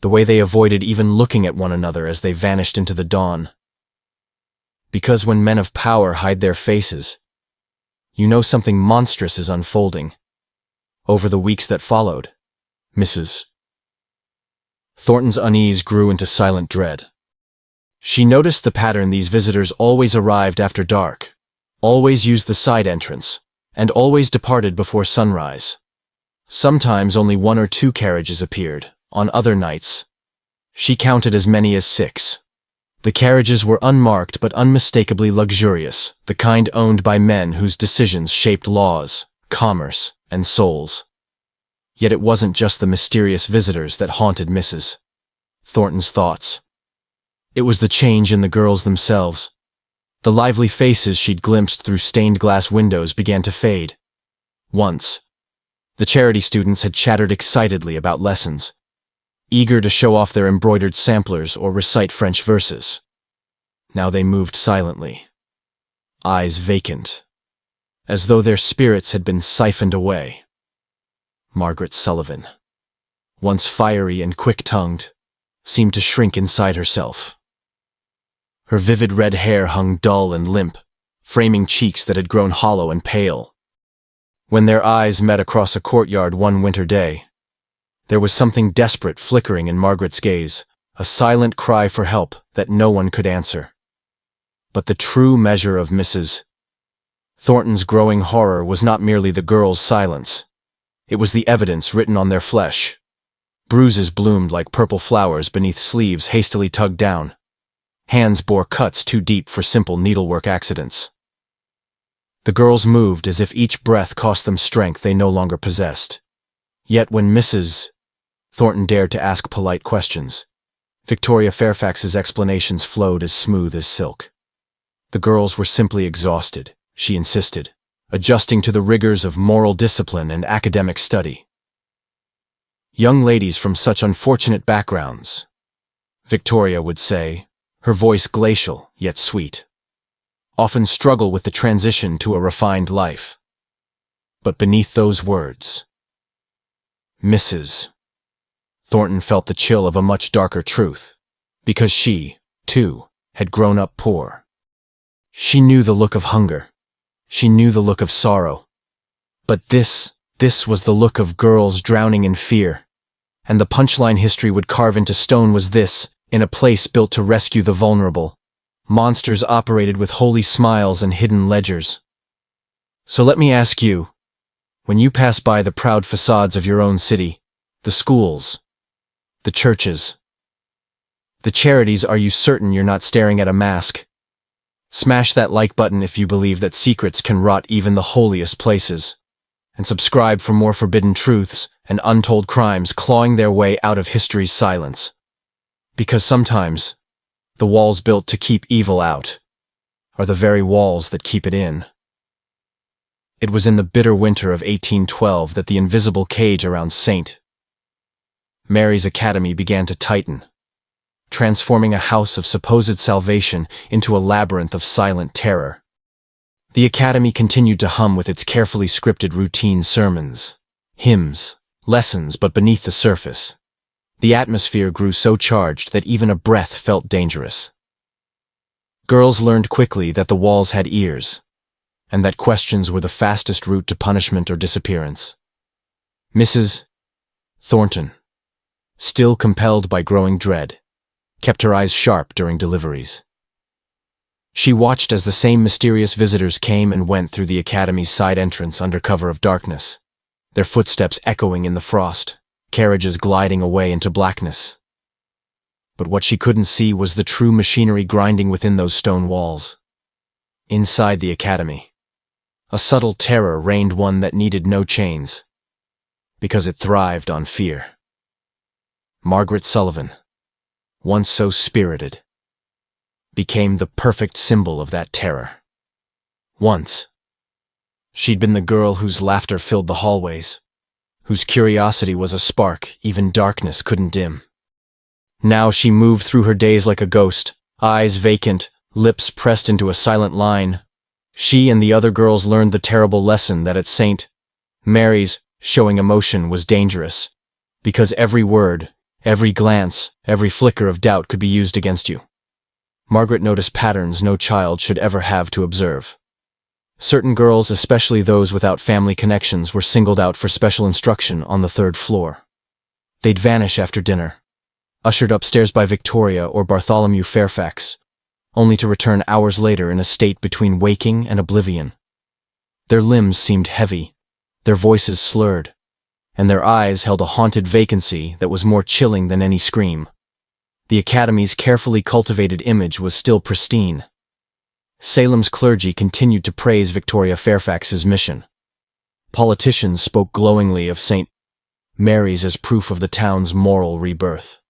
[SPEAKER 1] the way they avoided even looking at one another as they vanished into the dawn. Because when men of power hide their faces, you know something monstrous is unfolding. Over the weeks that followed, Mrs. Thornton's unease grew into silent dread. She noticed the pattern: these visitors always arrived after dark, always used the side entrance, and always departed before sunrise. Sometimes only 1 or 2 carriages appeared. On other nights, she counted as many as 6. The carriages were unmarked but unmistakably luxurious, the kind owned by men whose decisions shaped laws, commerce, and souls. Yet it wasn't just the mysterious visitors that haunted Mrs. Thornton's thoughts. It was the change in the girls themselves. The lively faces she'd glimpsed through stained glass windows began to fade. Once, the charity students had chattered excitedly about lessons, eager to show off their embroidered samplers or recite French verses. Now they moved silently, eyes vacant, as though their spirits had been siphoned away. Margaret Sullivan, once fiery and quick-tongued, seemed to shrink inside herself. Her vivid red hair hung dull and limp, framing cheeks that had grown hollow and pale. When their eyes met across a courtyard one winter day, there was something desperate flickering in Margaret's gaze, a silent cry for help that no one could answer. But the true measure of Mrs. Thornton's growing horror was not merely the girls' silence. It was the evidence written on their flesh. Bruises bloomed like purple flowers beneath sleeves hastily tugged down. Hands bore cuts too deep for simple needlework accidents. The girls moved as if each breath cost them strength they no longer possessed. Yet when Mrs. Thornton dared to ask polite questions, Victoria Fairfax's explanations flowed as smooth as silk. The girls were simply exhausted, she insisted, adjusting to the rigors of moral discipline and academic study. Young ladies from such unfortunate backgrounds, Victoria would say, her voice glacial yet sweet, often struggle with the transition to a refined life. But beneath those words, Mrs. Thornton felt the chill of a much darker truth, because she, too, had grown up poor. She knew the look of hunger. She knew the look of sorrow. But this was the look of girls drowning in fear. And the punchline history would carve into stone was this: in a place built to rescue the vulnerable, monsters operated with holy smiles and hidden ledgers. So let me ask you, when you pass by the proud facades of your own city, the schools, the churches, the charities, are you certain you're not staring at a mask? Smash that like button if you believe that secrets can rot even the holiest places, and subscribe for more forbidden truths and untold crimes clawing their way out of history's silence. Because sometimes, the walls built to keep evil out are the very walls that keep it in. It was in the bitter winter of 1812 that the invisible cage around St. Mary's Academy began to tighten, transforming a house of supposed salvation into a labyrinth of silent terror. The academy continued to hum with its carefully scripted routine sermons, hymns, lessons, but beneath the surface, the atmosphere grew so charged that even a breath felt dangerous. Girls learned quickly that the walls had ears, and that questions were the fastest route to punishment or disappearance. Mrs. Thornton, still compelled by growing dread, kept her eyes sharp during deliveries. She watched as the same mysterious visitors came and went through the academy's side entrance under cover of darkness, their footsteps echoing in the frost, carriages gliding away into blackness. But what she couldn't see was the true machinery grinding within those stone walls. Inside the academy, a subtle terror reigned, one that needed no chains, because it thrived on fear. Margaret Sullivan, once so spirited, became the perfect symbol of that terror. Once, she'd been the girl whose laughter filled the hallways, whose curiosity was a spark even darkness couldn't dim. Now she moved through her days like a ghost, eyes vacant, lips pressed into a silent line. She and the other girls learned the terrible lesson that at St. Mary's, showing emotion was dangerous, because every word, every glance, every flicker of doubt could be used against you. Margaret noticed patterns no child should ever have to observe. Certain girls, especially those without family connections, were singled out for special instruction on the third floor. They'd vanish after dinner, ushered upstairs by Victoria or Bartholomew Fairfax, only to return hours later in a state between waking and oblivion. Their limbs seemed heavy, their voices slurred, and their eyes held a haunted vacancy that was more chilling than any scream. The academy's carefully cultivated image was still pristine. Salem's clergy continued to praise Victoria Fairfax's mission. Politicians spoke glowingly of St. Mary's as proof of the town's moral rebirth.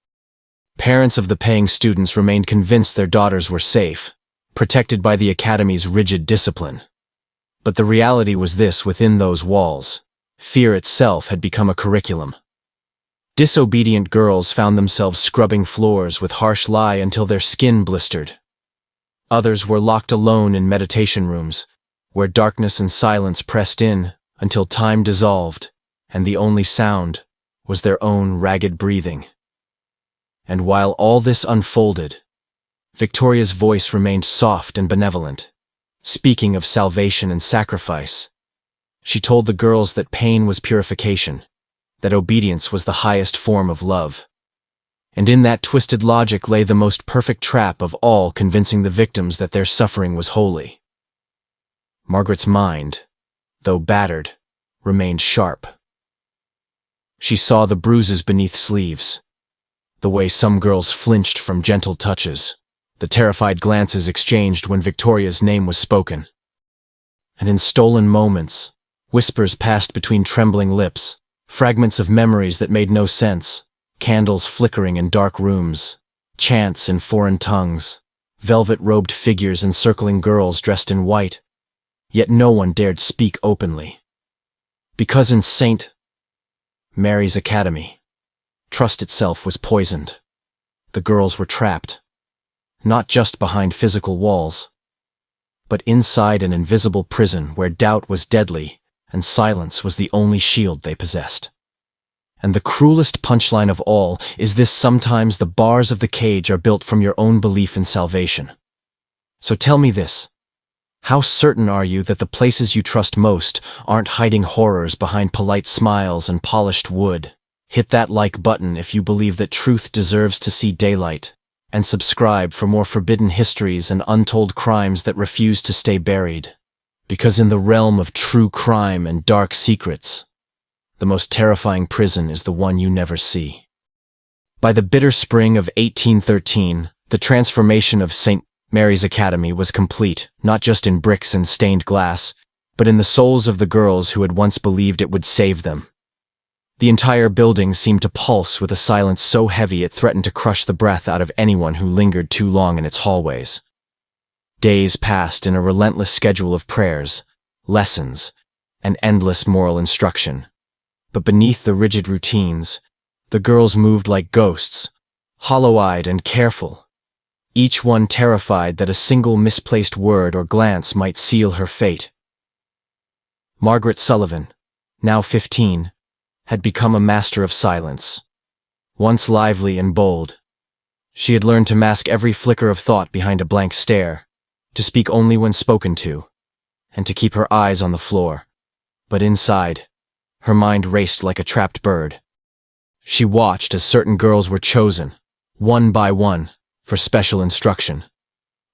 [SPEAKER 1] Parents of the paying students remained convinced their daughters were safe, protected by the academy's rigid discipline. But the reality was this: within those walls, fear itself had become a curriculum. Disobedient girls found themselves scrubbing floors with harsh lye until their skin blistered. Others were locked alone in meditation rooms, where darkness and silence pressed in until time dissolved, and the only sound was their own ragged breathing. And while all this unfolded, Victoria's voice remained soft and benevolent, speaking of salvation and sacrifice. She told the girls that pain was purification, that obedience was the highest form of love. And in that twisted logic lay the most perfect trap of all, convincing the victims that their suffering was holy. Margaret's mind, though battered, remained sharp. She saw the bruises beneath sleeves, the way some girls flinched from gentle touches, the terrified glances exchanged when Victoria's name was spoken. And in stolen moments, whispers passed between trembling lips, fragments of memories that made no sense, candles flickering in dark rooms, chants in foreign tongues, velvet-robed figures encircling girls dressed in white. Yet no one dared speak openly. Because in St. Mary's Academy, trust itself was poisoned. The girls were trapped, not just behind physical walls, but inside an invisible prison where doubt was deadly and silence was the only shield they possessed. And the cruelest punchline of all is this: sometimes the bars of the cage are built from your own belief in salvation. So tell me this: how certain are you that the places you trust most aren't hiding horrors behind polite smiles and polished wood? Hit that like button if you believe that truth deserves to see daylight, and subscribe for more forbidden histories and untold crimes that refuse to stay buried. Because in the realm of true crime and dark secrets, the most terrifying prison is the one you never see. By the bitter spring of 1813, the transformation of St. Mary's Academy was complete, not just in bricks and stained glass, but in the souls of the girls who had once believed it would save them. The entire building seemed to pulse with a silence so heavy it threatened to crush the breath out of anyone who lingered too long in its hallways. Days passed in a relentless schedule of prayers, lessons, and endless moral instruction. But beneath the rigid routines, the girls moved like ghosts, hollow-eyed and careful, each one terrified that a single misplaced word or glance might seal her fate. Margaret Sullivan, now 15, had become a master of silence. Once lively and bold, she had learned to mask every flicker of thought behind a blank stare, to speak only when spoken to, and to keep her eyes on the floor. But inside, her mind raced like a trapped bird. She watched as certain girls were chosen, one by one, for special instruction,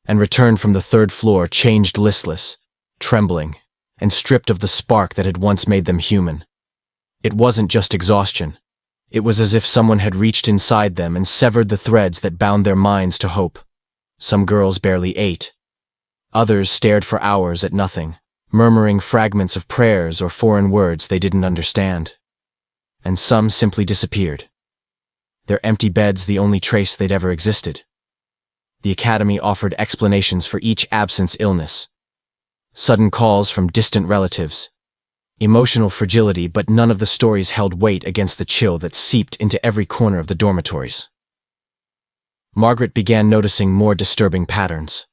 [SPEAKER 1] and returned from the third floor changed, listless, trembling, and stripped of the spark that had once made them human. It wasn't just exhaustion. It was as if someone had reached inside them and severed the threads that bound their minds to hope. Some girls barely ate. Others stared for hours at nothing, murmuring fragments of prayers or foreign words they didn't understand. And some simply disappeared, their empty beds the only trace they'd ever existed. The academy offered explanations for each absence: illness, sudden calls from distant relatives, emotional fragility, but none of the stories held weight against the chill that seeped into every corner of the dormitories. Margaret began noticing more disturbing patterns.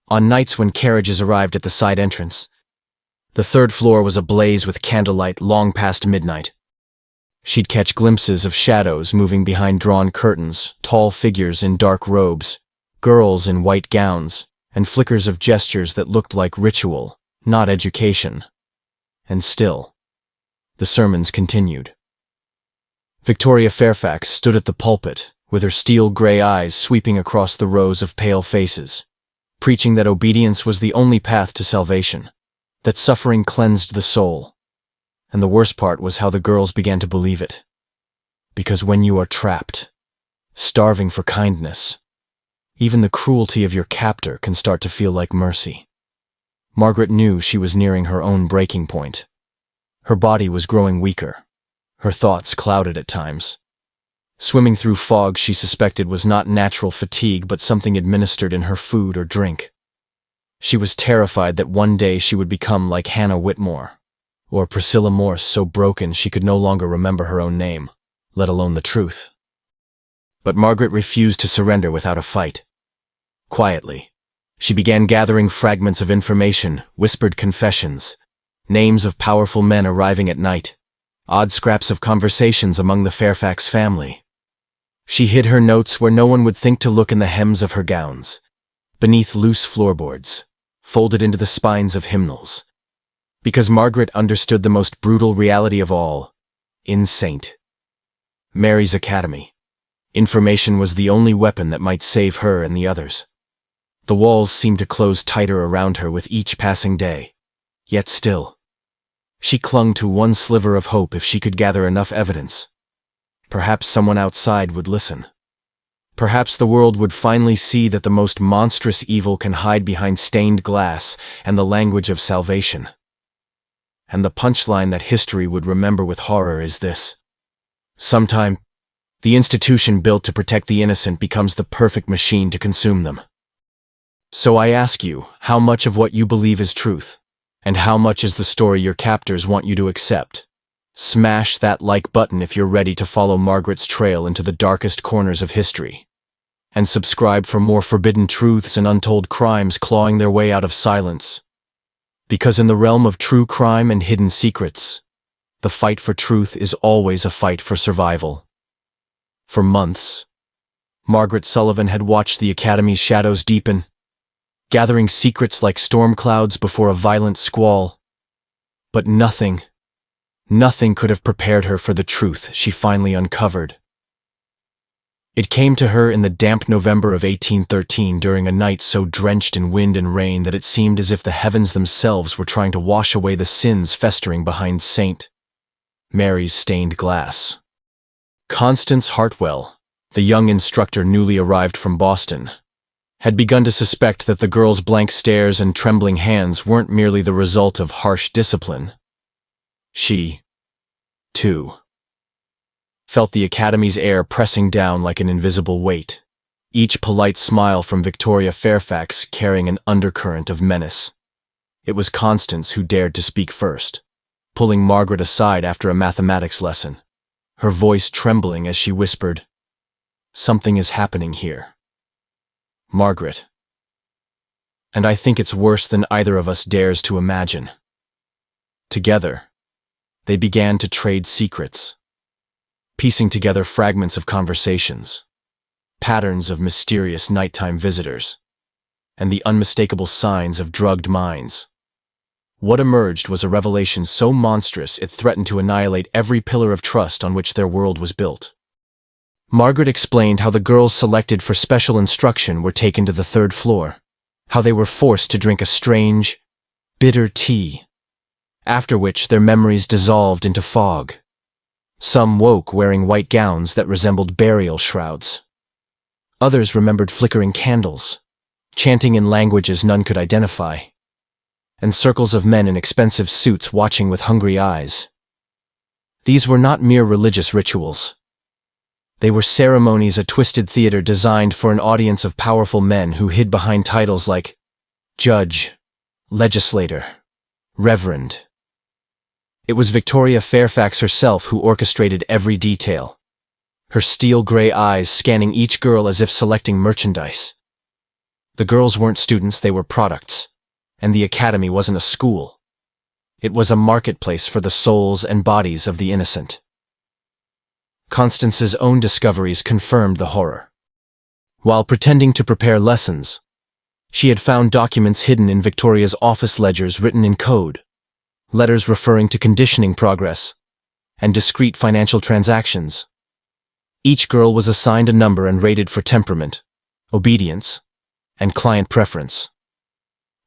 [SPEAKER 1] On nights when carriages arrived at the side entrance, the third floor was ablaze with candlelight long past midnight. She'd catch glimpses of shadows moving behind drawn curtains, tall figures in dark robes, girls in white gowns, and flickers of gestures that looked like ritual, not education. And still, the sermons continued. Victoria Fairfax stood at the pulpit, with her steel-gray eyes sweeping across the rows of pale faces, preaching that obedience was the only path to salvation, that suffering cleansed the soul. And the worst part was how the girls began to believe it. Because when you are trapped, starving for kindness, even the cruelty of your captor can start to feel like mercy. Margaret knew she was nearing her own breaking point. Her body was growing weaker, her thoughts clouded at times. Swimming through fog she suspected was not natural fatigue but something administered in her food or drink. She was terrified that one day she would become like Hannah Whitmore, or Priscilla Morse, so broken she could no longer remember her own name, let alone the truth. But Margaret refused to surrender without a fight. Quietly, she began gathering fragments of information, whispered confessions, names of powerful men arriving at night, odd scraps of conversations among the Fairfax family. She hid her notes where no one would think to look in the hems of her gowns, beneath loose floorboards, folded into the spines of hymnals. Because Margaret understood the most brutal reality of all, in St. Mary's Academy, information was the only weapon that might save her and the others. The walls seemed to close tighter around her with each passing day, yet still, she clung to one sliver of hope if she could gather enough evidence. Perhaps someone outside would listen. Perhaps the world would finally see that the most monstrous evil can hide behind stained glass and the language of salvation. And the punchline that history would remember with horror is this: sometime, the institution built to protect the innocent becomes the perfect machine to consume them. So I ask you, how much of what you believe is truth? And how much is the story your captors want you to accept? Smash that like button if you're ready to follow Margaret's trail into the darkest corners of history. And subscribe for more forbidden truths and untold crimes clawing their way out of silence. Because in the realm of true crime and hidden secrets, the fight for truth is always a fight for survival. For months, Margaret Sullivan had watched the Academy's shadows deepen, gathering secrets like storm clouds before a violent squall. But nothing could have prepared her for the truth she finally uncovered. It came to her in the damp November of 1813 during a night so drenched in wind and rain that it seemed as if the heavens themselves were trying to wash away the sins festering behind St. Mary's stained glass. Constance Hartwell, the young instructor newly arrived from Boston, had begun to suspect that the girl's blank stares and trembling hands weren't merely the result of harsh discipline. She, too, felt the Academy's air pressing down like an invisible weight, each polite smile from Victoria Fairfax carrying an undercurrent of menace. It was Constance who dared to speak first, pulling Margaret aside after a mathematics lesson, her voice trembling as she whispered, "Something is happening here, Margaret. And I think it's worse than either of us dares to imagine." Together, they began to trade secrets, piecing together fragments of conversations, patterns of mysterious nighttime visitors, and the unmistakable signs of drugged minds. What emerged was a revelation so monstrous it threatened to annihilate every pillar of trust on which their world was built. Margaret explained how the girls selected for special instruction were taken to the third floor, how they were forced to drink a strange, bitter tea, after which their memories dissolved into fog. Some woke wearing white gowns that resembled burial shrouds. Others remembered flickering candles, chanting in languages none could identify, and circles of men in expensive suits watching with hungry eyes. These were not mere religious rituals. They were ceremonies, a twisted theater designed for an audience of powerful men who hid behind titles like judge, legislator, reverend. It was Victoria Fairfax herself who orchestrated every detail, her steel-gray eyes scanning each girl as if selecting merchandise. The girls weren't students, they were products, and the Academy wasn't a school. It was a marketplace for the souls and bodies of the innocent. Constance's own discoveries confirmed the horror. While pretending to prepare lessons, she had found documents hidden in Victoria's office ledgers written in code, letters referring to conditioning progress, and discrete financial transactions. Each girl was assigned a number and rated for temperament, obedience, and client preference.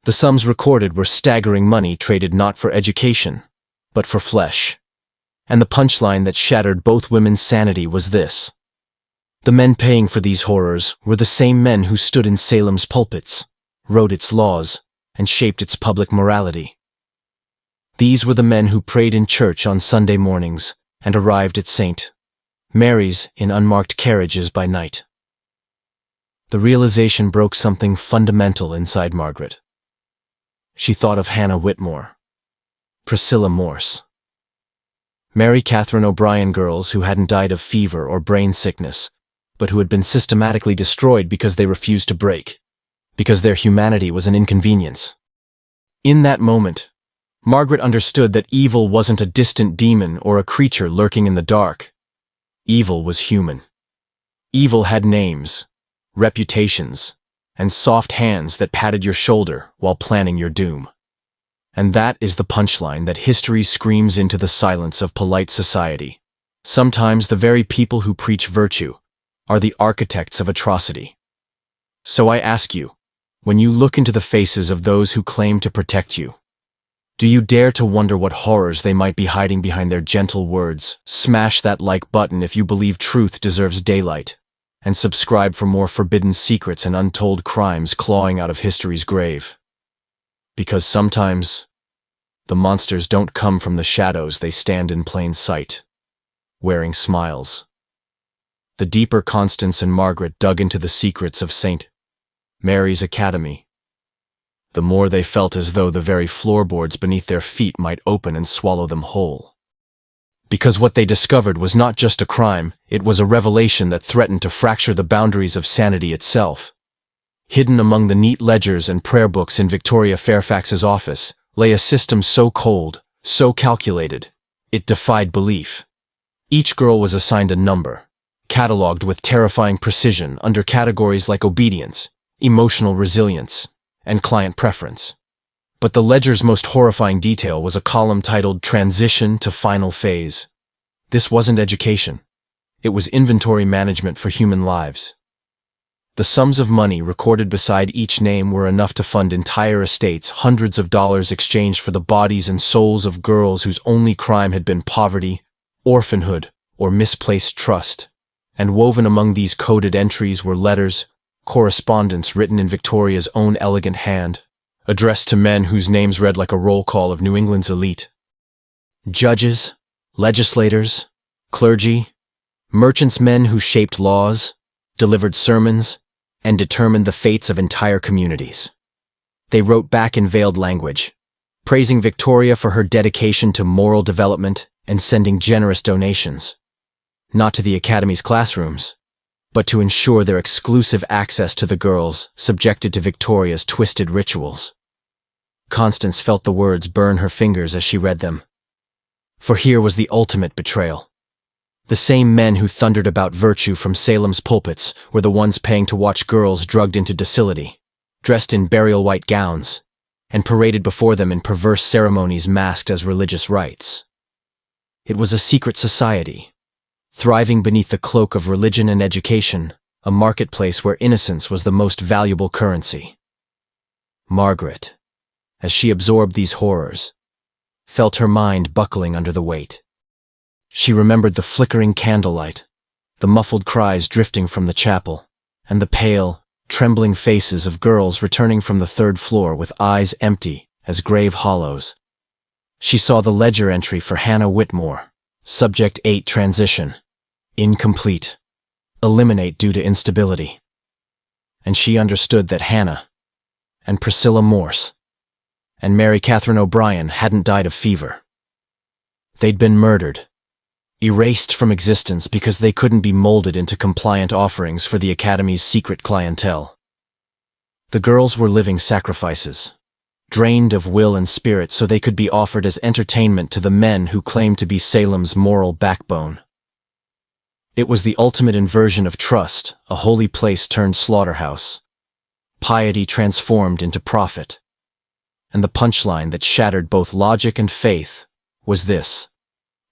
[SPEAKER 1] The sums recorded were staggering money traded not for education, but for flesh. And the punchline that shattered both women's sanity was this: the men paying for these horrors were the same men who stood in Salem's pulpits, wrote its laws, and shaped its public morality. These were the men who prayed in church on Sunday mornings and arrived at St. Mary's in unmarked carriages by night. The realization broke something fundamental inside Margaret. She thought of Hannah Whitmore, Priscilla Morse, Mary Catherine O'Brien, girls who hadn't died of fever or brain sickness, but who had been systematically destroyed because they refused to break. because their humanity was an inconvenience. In that moment, Margaret understood that evil wasn't a distant demon or a creature lurking in the dark. Evil was human. Evil had names, reputations, and soft hands that patted your shoulder while planning your doom. And that is the punchline that history screams into the silence of polite society. Sometimes the very people who preach virtue are the architects of atrocity. So I ask you, when you look into the faces of those who claim to protect you, do you dare to wonder what horrors they might be hiding behind their gentle words? Smash that like button if you believe truth deserves daylight, and subscribe for more forbidden secrets and untold crimes clawing out of history's grave. Because sometimes, the monsters don't come from the shadows, they stand in plain sight, wearing smiles. The deeper Constance and Margaret dug into the secrets of St. Mary's Academy, the more they felt as though the very floorboards beneath their feet might open and swallow them whole. Because what they discovered was not just a crime, it was a revelation that threatened to fracture the boundaries of sanity itself. Hidden among the neat ledgers and prayer books in Victoria Fairfax's office lay a system so cold, so calculated, it defied belief. Each girl was assigned a number, catalogued with terrifying precision under categories like obedience, emotional resilience, and client preference. But the ledger's most horrifying detail was a column titled Transition to Final Phase. This wasn't education. It was inventory management for human lives. The sums of money recorded beside each name were enough to fund entire estates, hundreds of dollars exchanged for the bodies and souls of girls whose only crime had been poverty, orphanhood, or misplaced trust. And woven among these coded entries were letters, correspondence written in Victoria's own elegant hand, addressed to men whose names read like a roll call of New England's elite. Judges, legislators, clergy, merchants, men who shaped laws, delivered sermons, and determined the fates of entire communities. They wrote back in veiled language, praising Victoria for her dedication to moral development and sending generous donations, not to the Academy's classrooms, but to ensure their exclusive access to the girls subjected to Victoria's twisted rituals. Constance felt the words burn her fingers as she read them. For here was the ultimate betrayal. The same men who thundered about virtue from Salem's pulpits were the ones paying to watch girls drugged into docility, dressed in burial white gowns, and paraded before them in perverse ceremonies masked as religious rites. It was a secret society, thriving beneath the cloak of religion and education, a marketplace where innocence was the most valuable currency. Margaret, as she absorbed these horrors, felt her mind buckling under the weight. She remembered the flickering candlelight, the muffled cries drifting from the chapel, and the pale, trembling faces of girls returning from the third floor with eyes empty as grave hollows. She saw the ledger entry for Hannah Whitmore, Subject 8 Transition, incomplete, eliminate due to instability. And she understood that Hannah, and Priscilla Morse, and Mary Catherine O'Brien hadn't died of fever. They'd been murdered, erased from existence because they couldn't be molded into compliant offerings for the Academy's secret clientele. The girls were living sacrifices, drained of will and spirit so they could be offered as entertainment to the men who claimed to be Salem's moral backbone. It was the ultimate inversion of trust, a holy place turned slaughterhouse. Piety transformed into profit. And the punchline that shattered both logic and faith was this: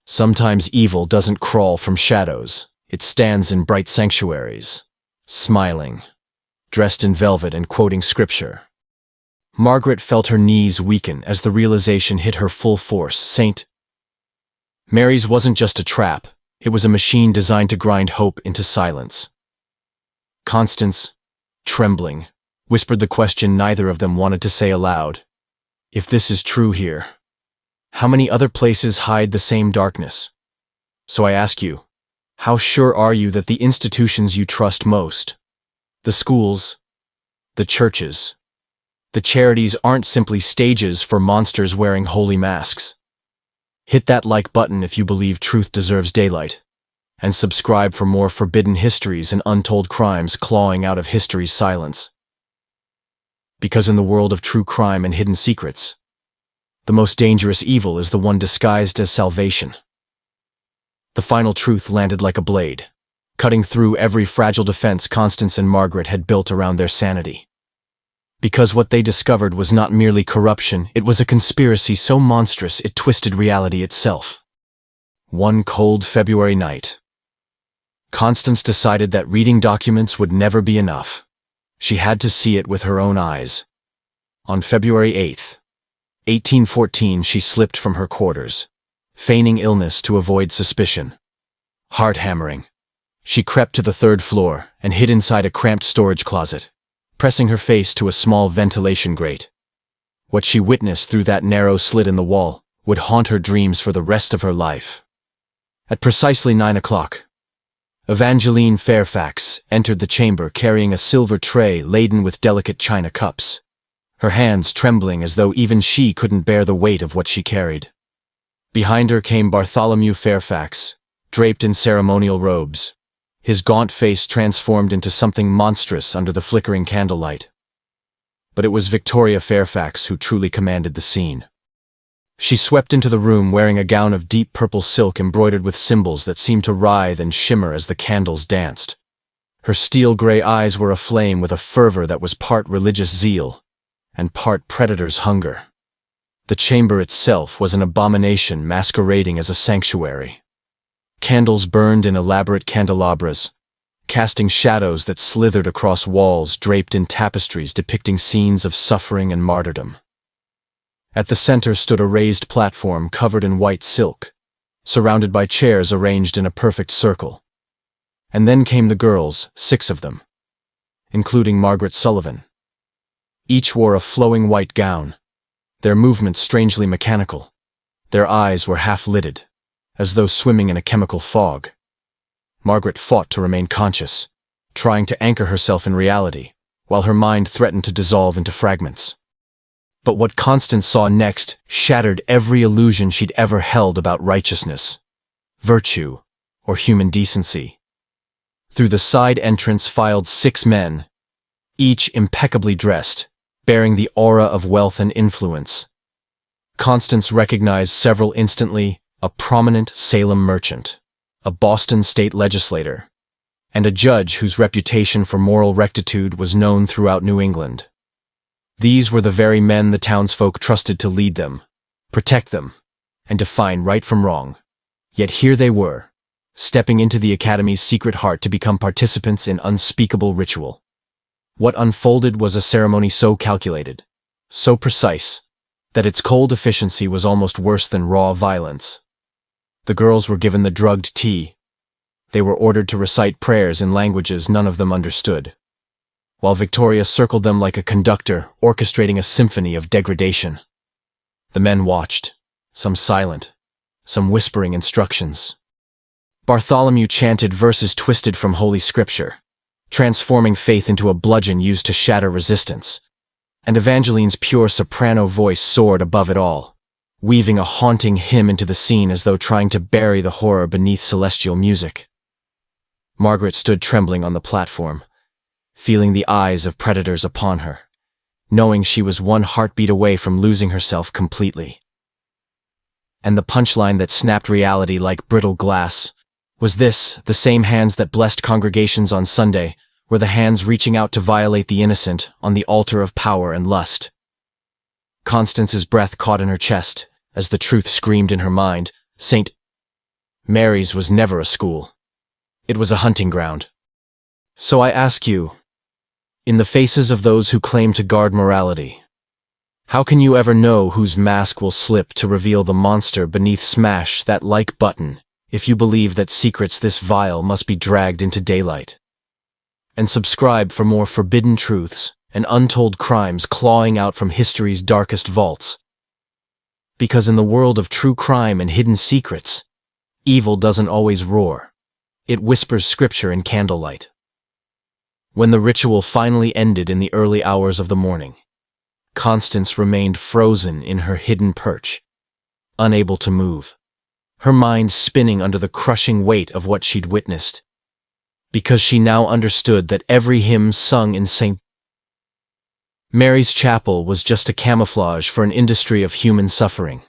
[SPEAKER 1] sometimes evil doesn't crawl from shadows, it stands in bright sanctuaries, smiling, dressed in velvet and quoting scripture. Margaret felt her knees weaken as the realization hit her full force. St. Mary's wasn't just a trap, it was a machine designed to grind hope into silence. Constance, trembling, whispered the question neither of them wanted to say aloud. If this is true here, how many other places hide the same darkness? So I ask you, how sure are you that the institutions you trust most, the schools, the churches, the charities aren't simply stages for monsters wearing holy masks? Hit that like button if you believe truth deserves daylight, and subscribe for more forbidden histories and untold crimes clawing out of history's silence. Because in the world of true crime and hidden secrets, the most dangerous evil is the one disguised as salvation. The final truth landed like a blade, cutting through every fragile defense Constance and Margaret had built around their sanity. Because what they discovered was not merely corruption, it was a conspiracy so monstrous it twisted reality itself. One cold February night, Constance decided that reading documents would never be enough. She had to see it with her own eyes. On February 8th, 1814, she slipped from her quarters, feigning illness to avoid suspicion. Heart-hammering, she crept to the third floor and hid inside a cramped storage closet, pressing her face to a small ventilation grate. What she witnessed through that narrow slit in the wall would haunt her dreams for the rest of her life. At precisely 9 o'clock, Evangeline Fairfax entered the chamber carrying a silver tray laden with delicate china cups, her hands trembling as though even she couldn't bear the weight of what she carried. Behind her came Bartholomew Fairfax, draped in ceremonial robes, his gaunt face transformed into something monstrous under the flickering candlelight. But it was Victoria Fairfax who truly commanded the scene. She swept into the room wearing a gown of deep purple silk embroidered with symbols that seemed to writhe and shimmer as the candles danced. Her steel-gray eyes were aflame with a fervor that was part religious zeal and part predator's hunger. The chamber itself was an abomination masquerading as a sanctuary. Candles burned in elaborate candelabras, casting shadows that slithered across walls draped in tapestries depicting scenes of suffering and martyrdom. At the center stood a raised platform covered in white silk, surrounded by chairs arranged in a perfect circle. And then came the girls, 6 of them, including Margaret Sullivan. Each wore a flowing white gown, their movements strangely mechanical. Their eyes were half-lidded, as though swimming in a chemical fog. Margaret fought to remain conscious, trying to anchor herself in reality, while her mind threatened to dissolve into fragments. But what Constance saw next shattered every illusion she'd ever held about righteousness, virtue, or human decency. Through the side entrance filed 6 men, each impeccably dressed, bearing the aura of wealth and influence. Constance recognized several instantly: a prominent Salem merchant, a Boston state legislator, and a judge whose reputation for moral rectitude was known throughout New England. These were the very men the townsfolk trusted to lead them, protect them, and define right from wrong. Yet here they were, stepping into the Academy's secret heart to become participants in unspeakable ritual. What unfolded was a ceremony so calculated, so precise, that its cold efficiency was almost worse than raw violence. The girls were given the drugged tea. They were ordered to recite prayers in languages none of them understood, while Victoria circled them like a conductor orchestrating a symphony of degradation. The men watched, some silent, some whispering instructions. Bartholomew chanted verses twisted from Holy Scripture, transforming faith into a bludgeon used to shatter resistance, and Evangeline's pure soprano voice soared above it all, weaving a haunting hymn into the scene as though trying to bury the horror beneath celestial music. Margaret stood trembling on the platform, feeling the eyes of predators upon her, knowing she was one heartbeat away from losing herself completely. And the punchline that snapped reality like brittle glass was this: the same hands that blessed congregations on Sunday were the hands reaching out to violate the innocent on the altar of power and lust. Constance's breath caught in her chest as the truth screamed in her mind. St. Mary's was never a school. It was a hunting ground. So I ask you, in the faces of those who claim to guard morality, how can you ever know whose mask will slip to reveal the monster beneath? Smash that like button if you believe that secrets this vile must be dragged into daylight. And subscribe for more forbidden truths and untold crimes clawing out from history's darkest vaults. Because in the world of true crime and hidden secrets, evil doesn't always roar. It whispers scripture in candlelight. When the ritual finally ended in the early hours of the morning, Constance remained frozen in her hidden perch, unable to move, her mind spinning under the crushing weight of what she'd witnessed, because she now understood that every hymn sung in St. Mary's chapel was just a camouflage for an industry of human suffering.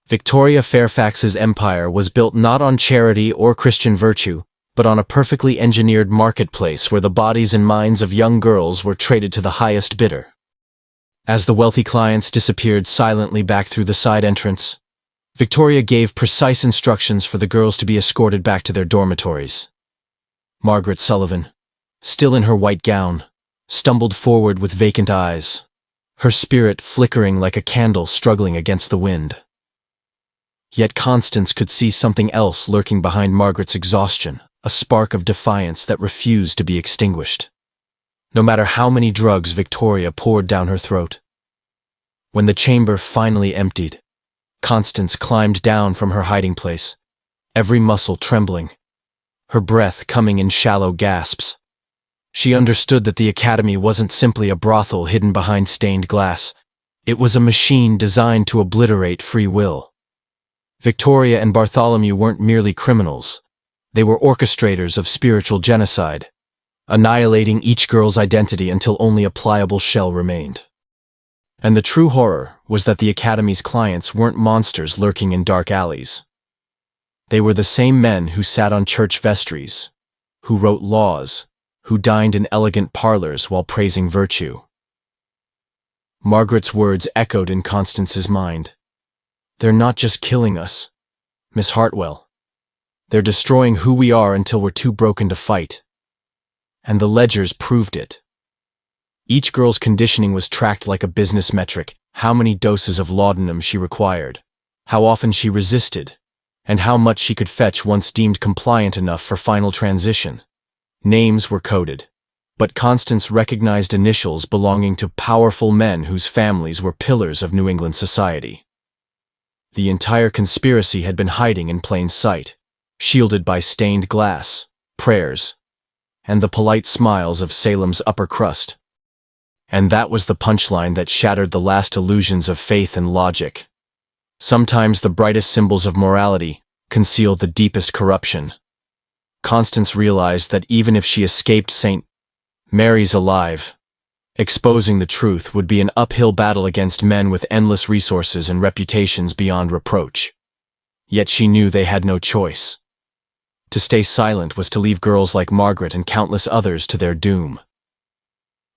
[SPEAKER 1] Victoria Fairfax's empire was built not on charity or Christian virtue, but on a perfectly engineered marketplace where the bodies and minds of young girls were traded to the highest bidder. As the wealthy clients disappeared silently back through the side entrance, Victoria gave precise instructions for the girls to be escorted back to their dormitories. Margaret Sullivan, still in her white gown, stumbled forward with vacant eyes, her spirit flickering like a candle struggling against the wind. Yet Constance could see something else lurking behind Margaret's exhaustion, a spark of defiance that refused to be extinguished. No matter how many drugs Victoria poured down her throat. When the chamber finally emptied, Constance climbed down from her hiding place, every muscle trembling, her breath coming in shallow gasps. She understood that the academy wasn't simply a brothel hidden behind stained glass. It was a machine designed to obliterate free will. Victoria and Bartholomew weren't merely criminals. They were orchestrators of spiritual genocide, annihilating each girl's identity until only a pliable shell remained. And the true horror was that the academy's clients weren't monsters lurking in dark alleys. They were the same men who sat on church vestries, who wrote laws, who dined in elegant parlors while praising virtue. Margaret's words echoed in Constance's mind. They're not just killing us, Miss Hartwell. They're destroying who we are until we're too broken to fight. And the ledgers proved it. Each girl's conditioning was tracked like a business metric: how many doses of laudanum she required, how often she resisted, and how much she could fetch once deemed compliant enough for final transition. Names were coded, but Constance recognized initials belonging to powerful men whose families were pillars of New England society. The entire conspiracy had been hiding in plain sight, shielded by stained glass, prayers, and the polite smiles of Salem's upper crust. And that was the punchline that shattered the last illusions of faith and logic. Sometimes the brightest symbols of morality conceal the deepest corruption. Constance realized that even if she escaped St. Mary's alive, exposing the truth would be an uphill battle against men with endless resources and reputations beyond reproach. Yet she knew they had no choice. To stay silent was to leave girls like Margaret and countless others to their doom.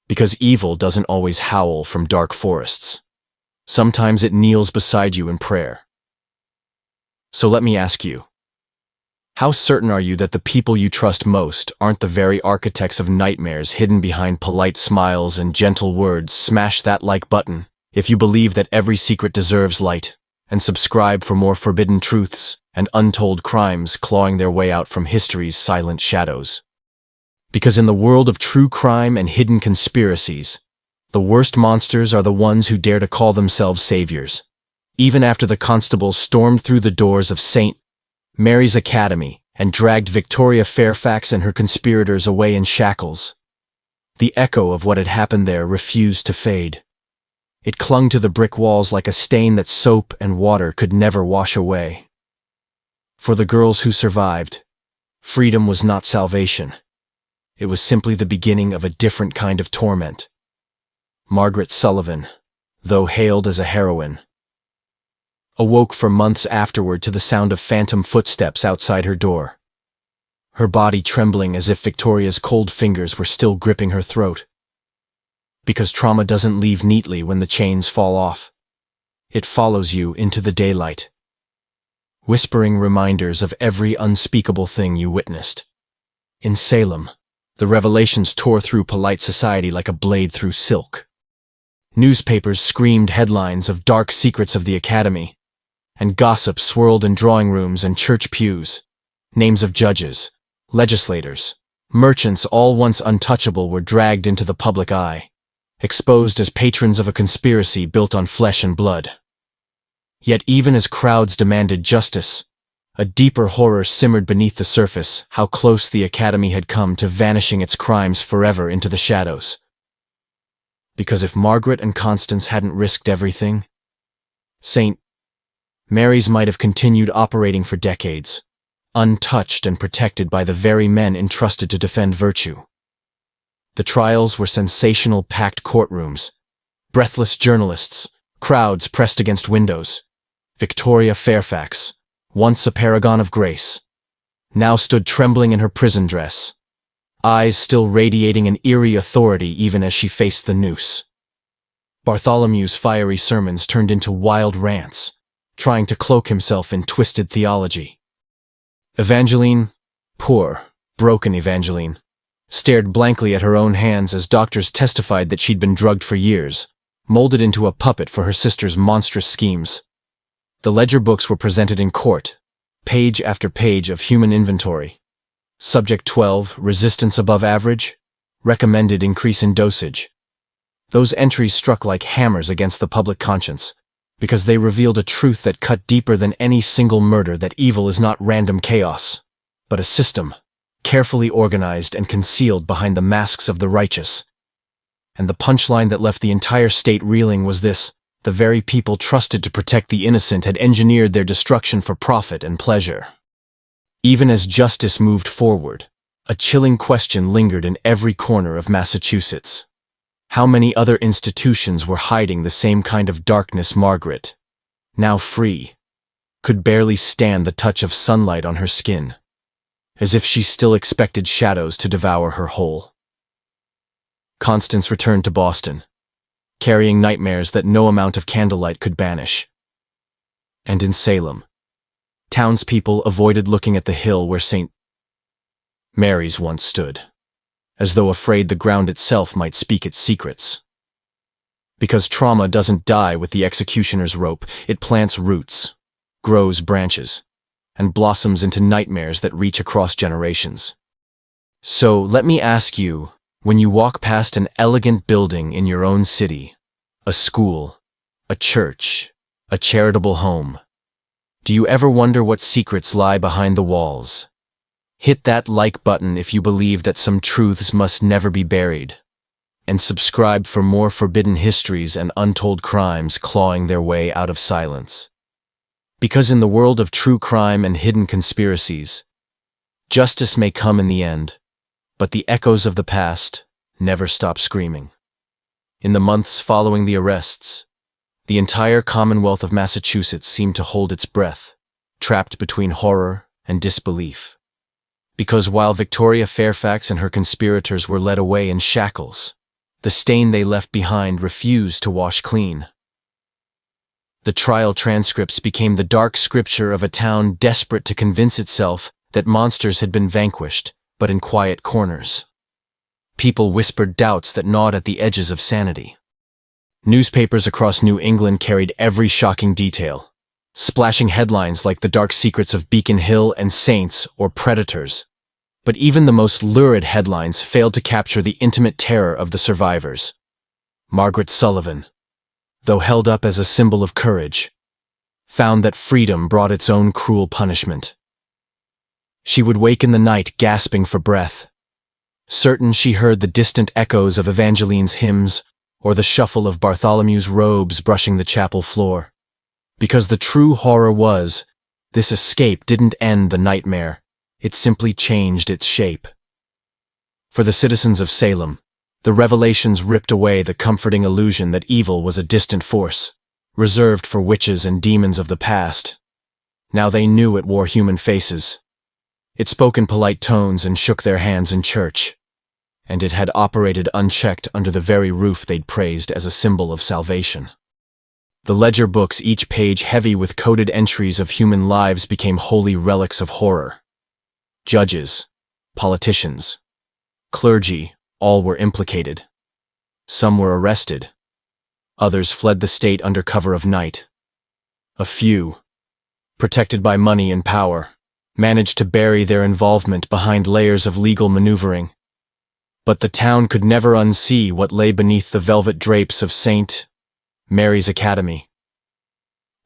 [SPEAKER 1] Because evil doesn't always howl from dark forests. Sometimes it kneels beside you in prayer. So let me ask you, how certain are you that the people you trust most aren't the very architects of nightmares hidden behind polite smiles and gentle words? Smash that like button if you believe that every secret deserves light, and subscribe for more forbidden truths and untold crimes clawing their way out from history's silent shadows. Because in the world of true crime and hidden conspiracies, the worst monsters are the ones who dare to call themselves saviors. Even after the constables stormed through the doors of St. Mary's Academy and dragged Victoria Fairfax and her conspirators away in shackles, the echo of what had happened there refused to fade. It clung to the brick walls like a stain that soap and water could never wash away. For the girls who survived, freedom was not salvation. It was simply the beginning of a different kind of torment. Margaret Sullivan, though hailed as a heroine, awoke for months afterward to the sound of phantom footsteps outside her door, her body trembling as if Victoria's cold fingers were still gripping her throat. Because trauma doesn't leave neatly when the chains fall off. It follows you into the daylight, whispering reminders of every unspeakable thing you witnessed. In Salem, the revelations tore through polite society like a blade through silk. Newspapers screamed headlines of dark secrets of the academy, and gossip swirled in drawing rooms and church pews. Names of judges, legislators, merchants, all once untouchable, were dragged into the public eye, exposed as patrons of a conspiracy built on flesh and blood. Yet even as crowds demanded justice, a deeper horror simmered beneath the surface: how close the academy had come to vanishing its crimes forever into the shadows. Because if Margaret and Constance hadn't risked everything, St. Mary's might have continued operating for decades, untouched and protected by the very men entrusted to defend virtue. The trials were sensational, packed courtrooms, breathless journalists, crowds pressed against windows. Victoria Fairfax, once a paragon of grace, now stood trembling in her prison dress, eyes still radiating an eerie authority even as she faced the noose. Bartholomew's fiery sermons turned into wild rants, trying to cloak himself in twisted theology. Evangeline, poor, broken Evangeline, stared blankly at her own hands as doctors testified that she'd been drugged for years, molded into a puppet for her sister's monstrous schemes. The ledger books were presented in court, page after page of human inventory. Subject 12, resistance above average, recommended increase in dosage. Those entries struck like hammers against the public conscience, because they revealed a truth that cut deeper than any single murder: that evil is not random chaos, but a system, carefully organized and concealed behind the masks of the righteous. And the punchline that left the entire state reeling was this: the very people trusted to protect the innocent had engineered their destruction for profit and pleasure. Even as justice moved forward, a chilling question lingered in every corner of Massachusetts. How many other institutions were hiding the same kind of darkness? Margaret, now free, could barely stand the touch of sunlight on her skin, as if she still expected shadows to devour her whole. Constance returned to Boston, carrying nightmares that no amount of candlelight could banish. And in Salem, townspeople avoided looking at the hill where St. Mary's once stood, as though afraid the ground itself might speak its secrets. Because trauma doesn't die with the executioner's rope, it plants roots, grows branches, and blossoms into nightmares that reach across generations. So let me ask you, when you walk past an elegant building in your own city, a school, a church, a charitable home, do you ever wonder what secrets lie behind the walls? Hit that like button if you believe that some truths must never be buried, and subscribe for more forbidden histories and untold crimes clawing their way out of silence. Because in the world of true crime and hidden conspiracies, justice may come in the end, but the echoes of the past never stop screaming. In the months following the arrests, the entire Commonwealth of Massachusetts seemed to hold its breath, trapped between horror and disbelief. Because while Victoria Fairfax and her conspirators were led away in shackles, the stain they left behind refused to wash clean. The trial transcripts became the dark scripture of a town desperate to convince itself that monsters had been vanquished, but in quiet corners. People whispered doubts that gnawed at the edges of sanity. Newspapers across New England carried every shocking detail, splashing headlines like the dark secrets of Beacon Hill and saints or predators. But even the most lurid headlines failed to capture the intimate terror of the survivors. Margaret Sullivan, though held up as a symbol of courage, found that freedom brought its own cruel punishment. She would wake in the night gasping for breath, certain she heard the distant echoes of Evangeline's hymns or the shuffle of Bartholomew's robes brushing the chapel floor. Because the true horror was, this escape didn't end the nightmare, it simply changed its shape. For the citizens of Salem, the revelations ripped away the comforting illusion that evil was a distant force, reserved for witches and demons of the past. Now they knew it wore human faces. It spoke in polite tones and shook their hands in church. And it had operated unchecked under the very roof they'd praised as a symbol of salvation. The ledger books, each page heavy with coded entries of human lives, became holy relics of horror. Judges, politicians, clergy, all were implicated. Some were arrested. Others fled the state under cover of night. A few, protected by money and power, managed to bury their involvement behind layers of legal maneuvering. But the town could never unsee what lay beneath the velvet drapes of St. Mary's Academy.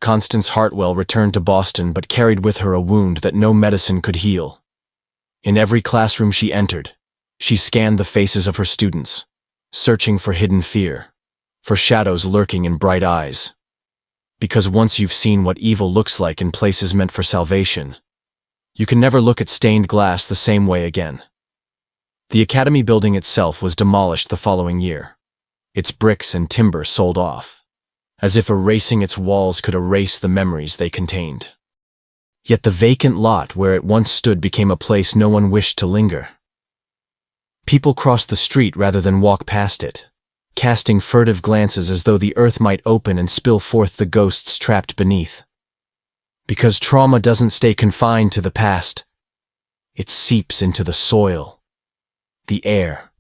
[SPEAKER 1] Constance Hartwell returned to Boston but carried with her a wound that no medicine could heal. In every classroom she entered, she scanned the faces of her students, searching for hidden fear, for shadows lurking in bright eyes. Because once you've seen what evil looks like in places meant for salvation, you can never look at stained glass the same way again. The academy building itself was demolished the following year, its bricks and timber sold off, as if erasing its walls could erase the memories they contained. Yet the vacant lot where it once stood became a place no one wished to linger. People crossed the street rather than walk past it, casting furtive glances as though the earth might open and spill forth the ghosts trapped beneath. Because trauma doesn't stay confined to the past. It seeps into the soil, the air,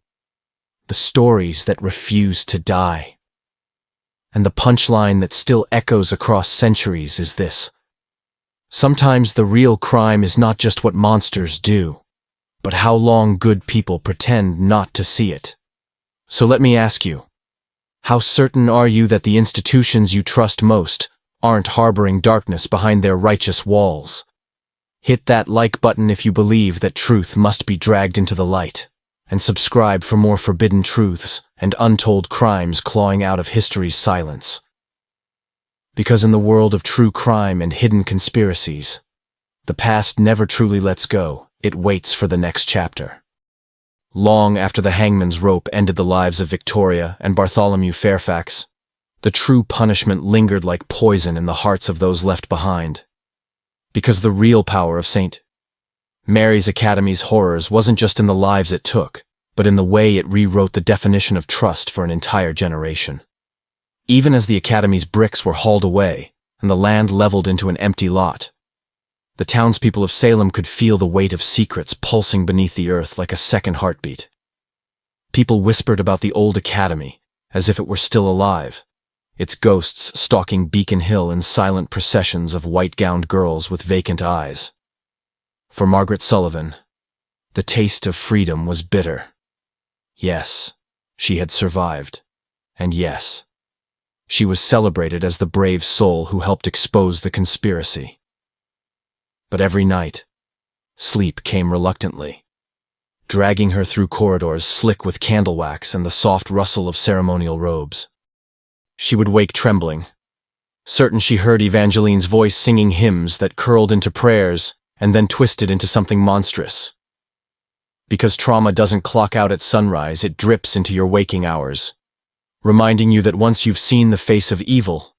[SPEAKER 1] the stories that refuse to die. And the punchline that still echoes across centuries is this: sometimes the real crime is not just what monsters do, but how long good people pretend not to see it. So let me ask you, how certain are you that the institutions you trust most aren't harboring darkness behind their righteous walls? Hit that like button if you believe that truth must be dragged into the light, and subscribe for more forbidden truths and untold crimes clawing out of history's silence. Because in the world of true crime and hidden conspiracies, the past never truly lets go, it waits for the next chapter. Long after the hangman's rope ended the lives of Victoria and Bartholomew Fairfax, the true punishment lingered like poison in the hearts of those left behind. Because the real power of St. Mary's Academy's horrors wasn't just in the lives it took, but in the way it rewrote the definition of trust for an entire generation. Even as the Academy's bricks were hauled away and the land leveled into an empty lot, the townspeople of Salem could feel the weight of secrets pulsing beneath the earth like a second heartbeat. People whispered about the old Academy as if it were still alive, its ghosts stalking Beacon Hill in silent processions of white-gowned girls with vacant eyes. For Margaret Sullivan, the taste of freedom was bitter. Yes, she had survived, and yes, she was celebrated as the brave soul who helped expose the conspiracy. But every night, sleep came reluctantly, dragging her through corridors slick with candle wax and the soft rustle of ceremonial robes. She would wake trembling, certain she heard Evangeline's voice singing hymns that curled into prayers and then twisted into something monstrous. Because trauma doesn't clock out at sunrise, it drips into your waking hours, reminding you that once you've seen the face of evil,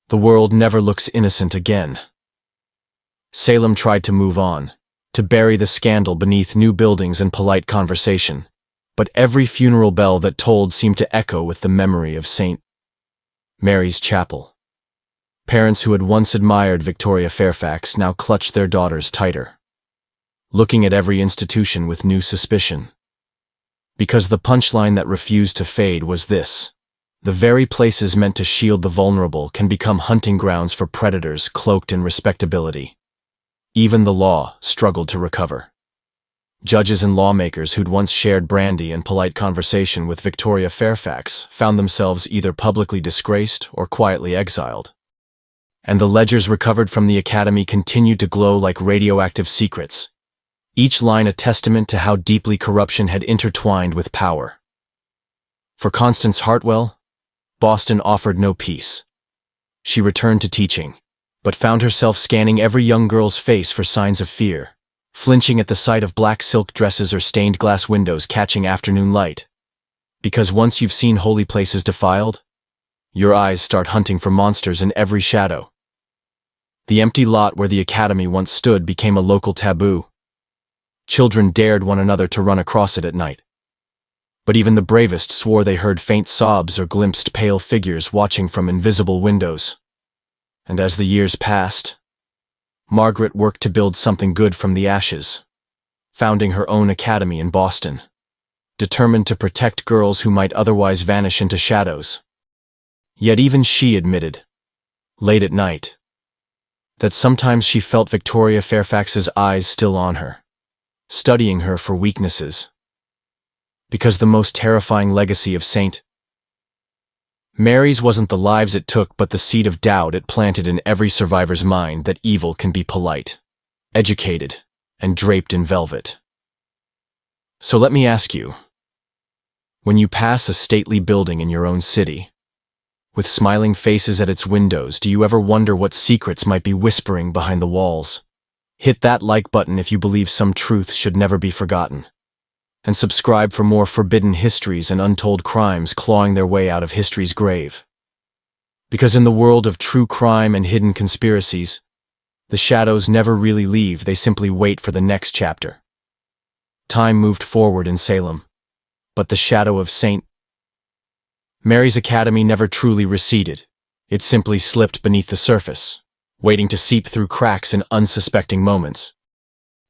[SPEAKER 1] the world never looks innocent again. Salem tried to move on, to bury the scandal beneath new buildings and polite conversation, but every funeral bell that tolled seemed to echo with the memory of St. Mary's Chapel. Parents who had once admired Victoria Fairfax now clutched their daughters tighter, looking at every institution with new suspicion. Because the punchline that refused to fade was this: the very places meant to shield the vulnerable can become hunting grounds for predators cloaked in respectability. Even the law struggled to recover. Judges and lawmakers who'd once shared brandy and polite conversation with Victoria Fairfax found themselves either publicly disgraced or quietly exiled. And the ledgers recovered from the Academy continued to glow like radioactive secrets, each line a testament to how deeply corruption had intertwined with power. For Constance Hartwell, Boston offered no peace. She returned to teaching, but found herself scanning every young girl's face for signs of fear, flinching at the sight of black silk dresses or stained glass windows catching afternoon light. Because once you've seen holy places defiled, your eyes start hunting for monsters in every shadow. The empty lot where the Academy once stood became a local taboo. Children dared one another to run across it at night. But even the bravest swore they heard faint sobs or glimpsed pale figures watching from invisible windows. And as the years passed, Margaret worked to build something good from the ashes, founding her own academy in Boston, determined to protect girls who might otherwise vanish into shadows. Yet even she admitted, late at night, that sometimes she felt Victoria Fairfax's eyes still on her, studying her for weaknesses. Because the most terrifying legacy of St. Mary's wasn't the lives it took but the seed of doubt it planted in every survivor's mind that evil can be polite, educated, and draped in velvet. So let me ask you, when you pass a stately building in your own city, with smiling faces at its windows, do you ever wonder what secrets might be whispering behind the walls? Hit that like button if you believe some truths should never be forgotten. and subscribe for more forbidden histories and untold crimes clawing their way out of history's grave. Because in the world of true crime and hidden conspiracies, the shadows never really leave, they simply wait for the next chapter. Time moved forward in Salem, but the shadow of St. Mary's Academy never truly receded. It simply slipped beneath the surface, waiting to seep through cracks in unsuspecting moments.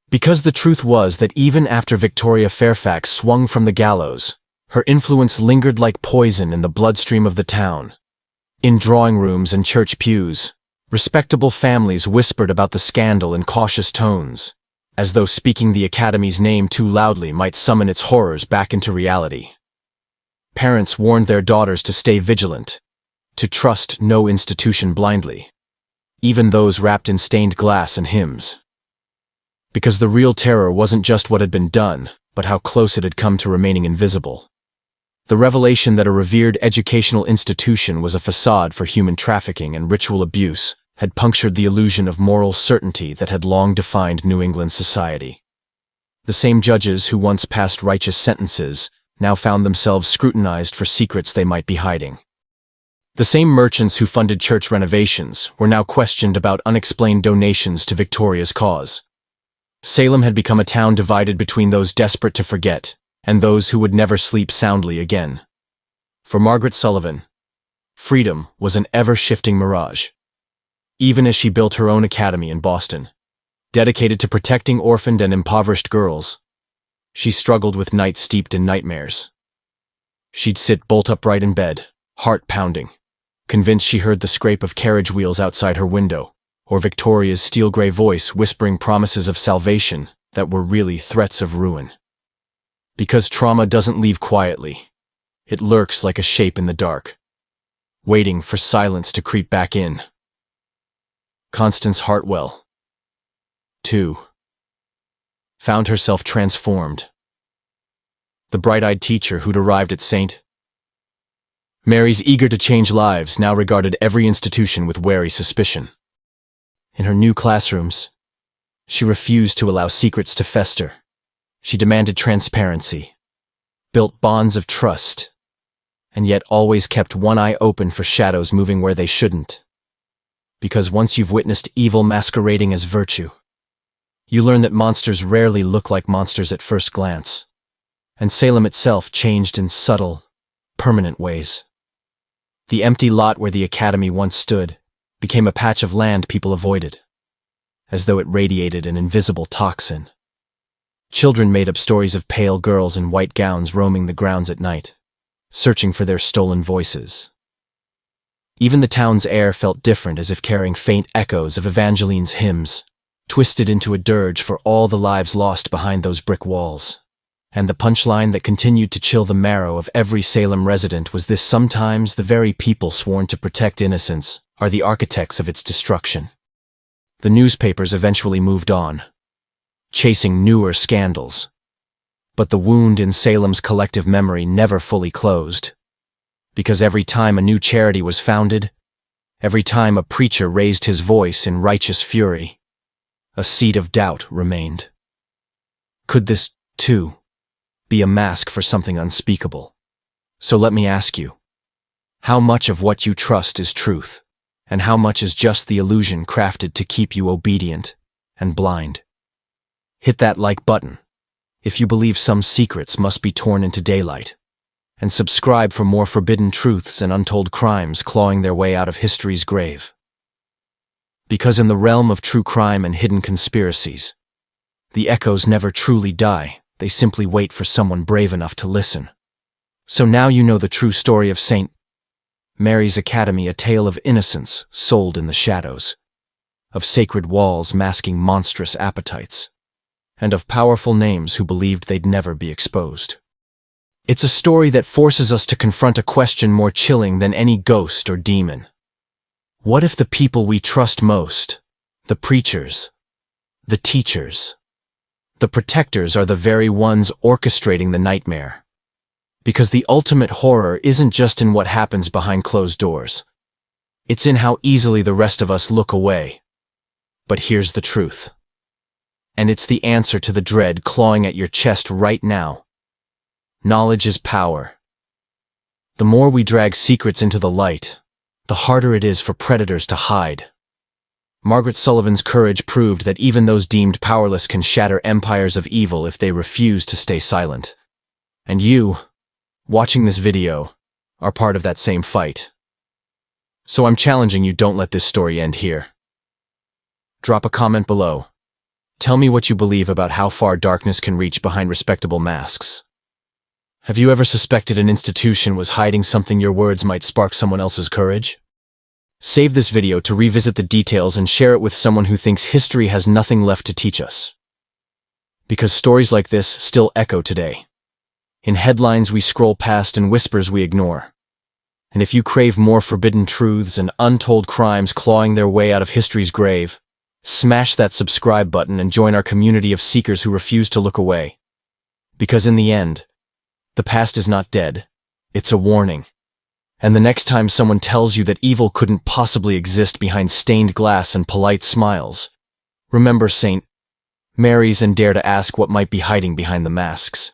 [SPEAKER 1] Because the truth was that even after Victoria Fairfax swung from the gallows, her influence lingered like poison in the bloodstream of the town. In drawing rooms and church pews, respectable families whispered about the scandal in cautious tones, as though speaking the Academy's name too loudly might summon its horrors back into reality. Parents warned their daughters to stay vigilant, to trust no institution blindly, even those wrapped in stained glass and hymns. Because the real terror wasn't just what had been done, but how close it had come to remaining invisible. The revelation that a revered educational institution was a facade for human trafficking and ritual abuse had punctured the illusion of moral certainty that had long defined New England society. The same judges who once passed righteous sentences now found themselves scrutinized for secrets they might be hiding. The same merchants who funded church renovations were now questioned about unexplained donations to Victoria's cause. Salem had become a town divided between those desperate to forget and those who would never sleep soundly again. For Margaret Sullivan, freedom was an ever-shifting mirage. Even as she built her own academy in Boston, dedicated to protecting orphaned and impoverished girls, she struggled with nights steeped in nightmares. She'd sit bolt upright in bed, heart pounding, convinced she heard the scrape of carriage wheels outside her window, or Victoria's steel-gray voice whispering promises of salvation that were really threats of ruin. Because trauma doesn't leave quietly. It lurks like a shape in the dark, waiting for silence to creep back in. Constance Hartwell, too, found herself transformed. The bright-eyed teacher who'd arrived at St. Mary's, eager to change lives, now regarded every institution with wary suspicion. In her new classrooms, she refused to allow secrets to fester. She demanded transparency, built bonds of trust, and yet always kept one eye open for shadows moving where they shouldn't. Because once you've witnessed evil masquerading as virtue, you learn that monsters rarely look like monsters at first glance, and Salem itself changed in subtle, permanent ways. The empty lot where the Academy once stood became a patch of land people avoided, as though it radiated an invisible toxin. Children made up stories of pale girls in white gowns roaming the grounds at night, searching for their stolen voices. Even the town's air felt different, as if carrying faint echoes of Evangeline's hymns, twisted into a dirge for all the lives lost behind those brick walls. And the punchline that continued to chill the marrow of every Salem resident was this: sometimes the very people sworn to protect innocence are the architects of its destruction. The newspapers eventually moved on, chasing newer scandals. But the wound in Salem's collective memory never fully closed. Because every time a new charity was founded, every time a preacher raised his voice in righteous fury, a seed of doubt remained. Could this, too, be a mask for something unspeakable? So let me ask you, how much of what you trust is truth, and how much is just the illusion crafted to keep you obedient and blind? Hit that like button if you believe some secrets must be torn into daylight, and subscribe for more forbidden truths and untold crimes clawing their way out of history's grave. Because in the realm of true crime and hidden conspiracies, the echoes never truly die, they simply wait for someone brave enough to listen. So now you know the true story of St. Mary's Academy, a tale of innocence sold in the shadows, of sacred walls masking monstrous appetites, and of powerful names who believed they'd never be exposed. It's a story that forces us to confront a question more chilling than any ghost or demon. What if the people we trust most, the preachers, the teachers, the protectors, are the very ones orchestrating the nightmare? Because the ultimate horror isn't just in what happens behind closed doors. It's in how easily the rest of us look away. But here's the truth. And it's the answer to the dread clawing at your chest right now. Knowledge is power. The more we drag secrets into the light, the harder it is for predators to hide. Margaret Sullivan's courage proved that even those deemed powerless can shatter empires of evil if they refuse to stay silent. And you, watching this video, are part of that same fight. So I'm challenging you, don't let this story end here. Drop a comment below. Tell me what you believe about how far darkness can reach behind respectable masks. Have you ever suspected an institution was hiding something? Your words might spark someone else's courage? Save this video to revisit the details and share it with someone who thinks history has nothing left to teach us. Because stories like this still echo today. In headlines we scroll past and whispers we ignore. And if you crave more forbidden truths and untold crimes clawing their way out of history's grave, smash that subscribe button and join our community of seekers who refuse to look away. Because in the end, the past is not dead, it's a warning. And the next time someone tells you that evil couldn't possibly exist behind stained glass and polite smiles, remember St. Mary's and dare to ask what might be hiding behind the masks.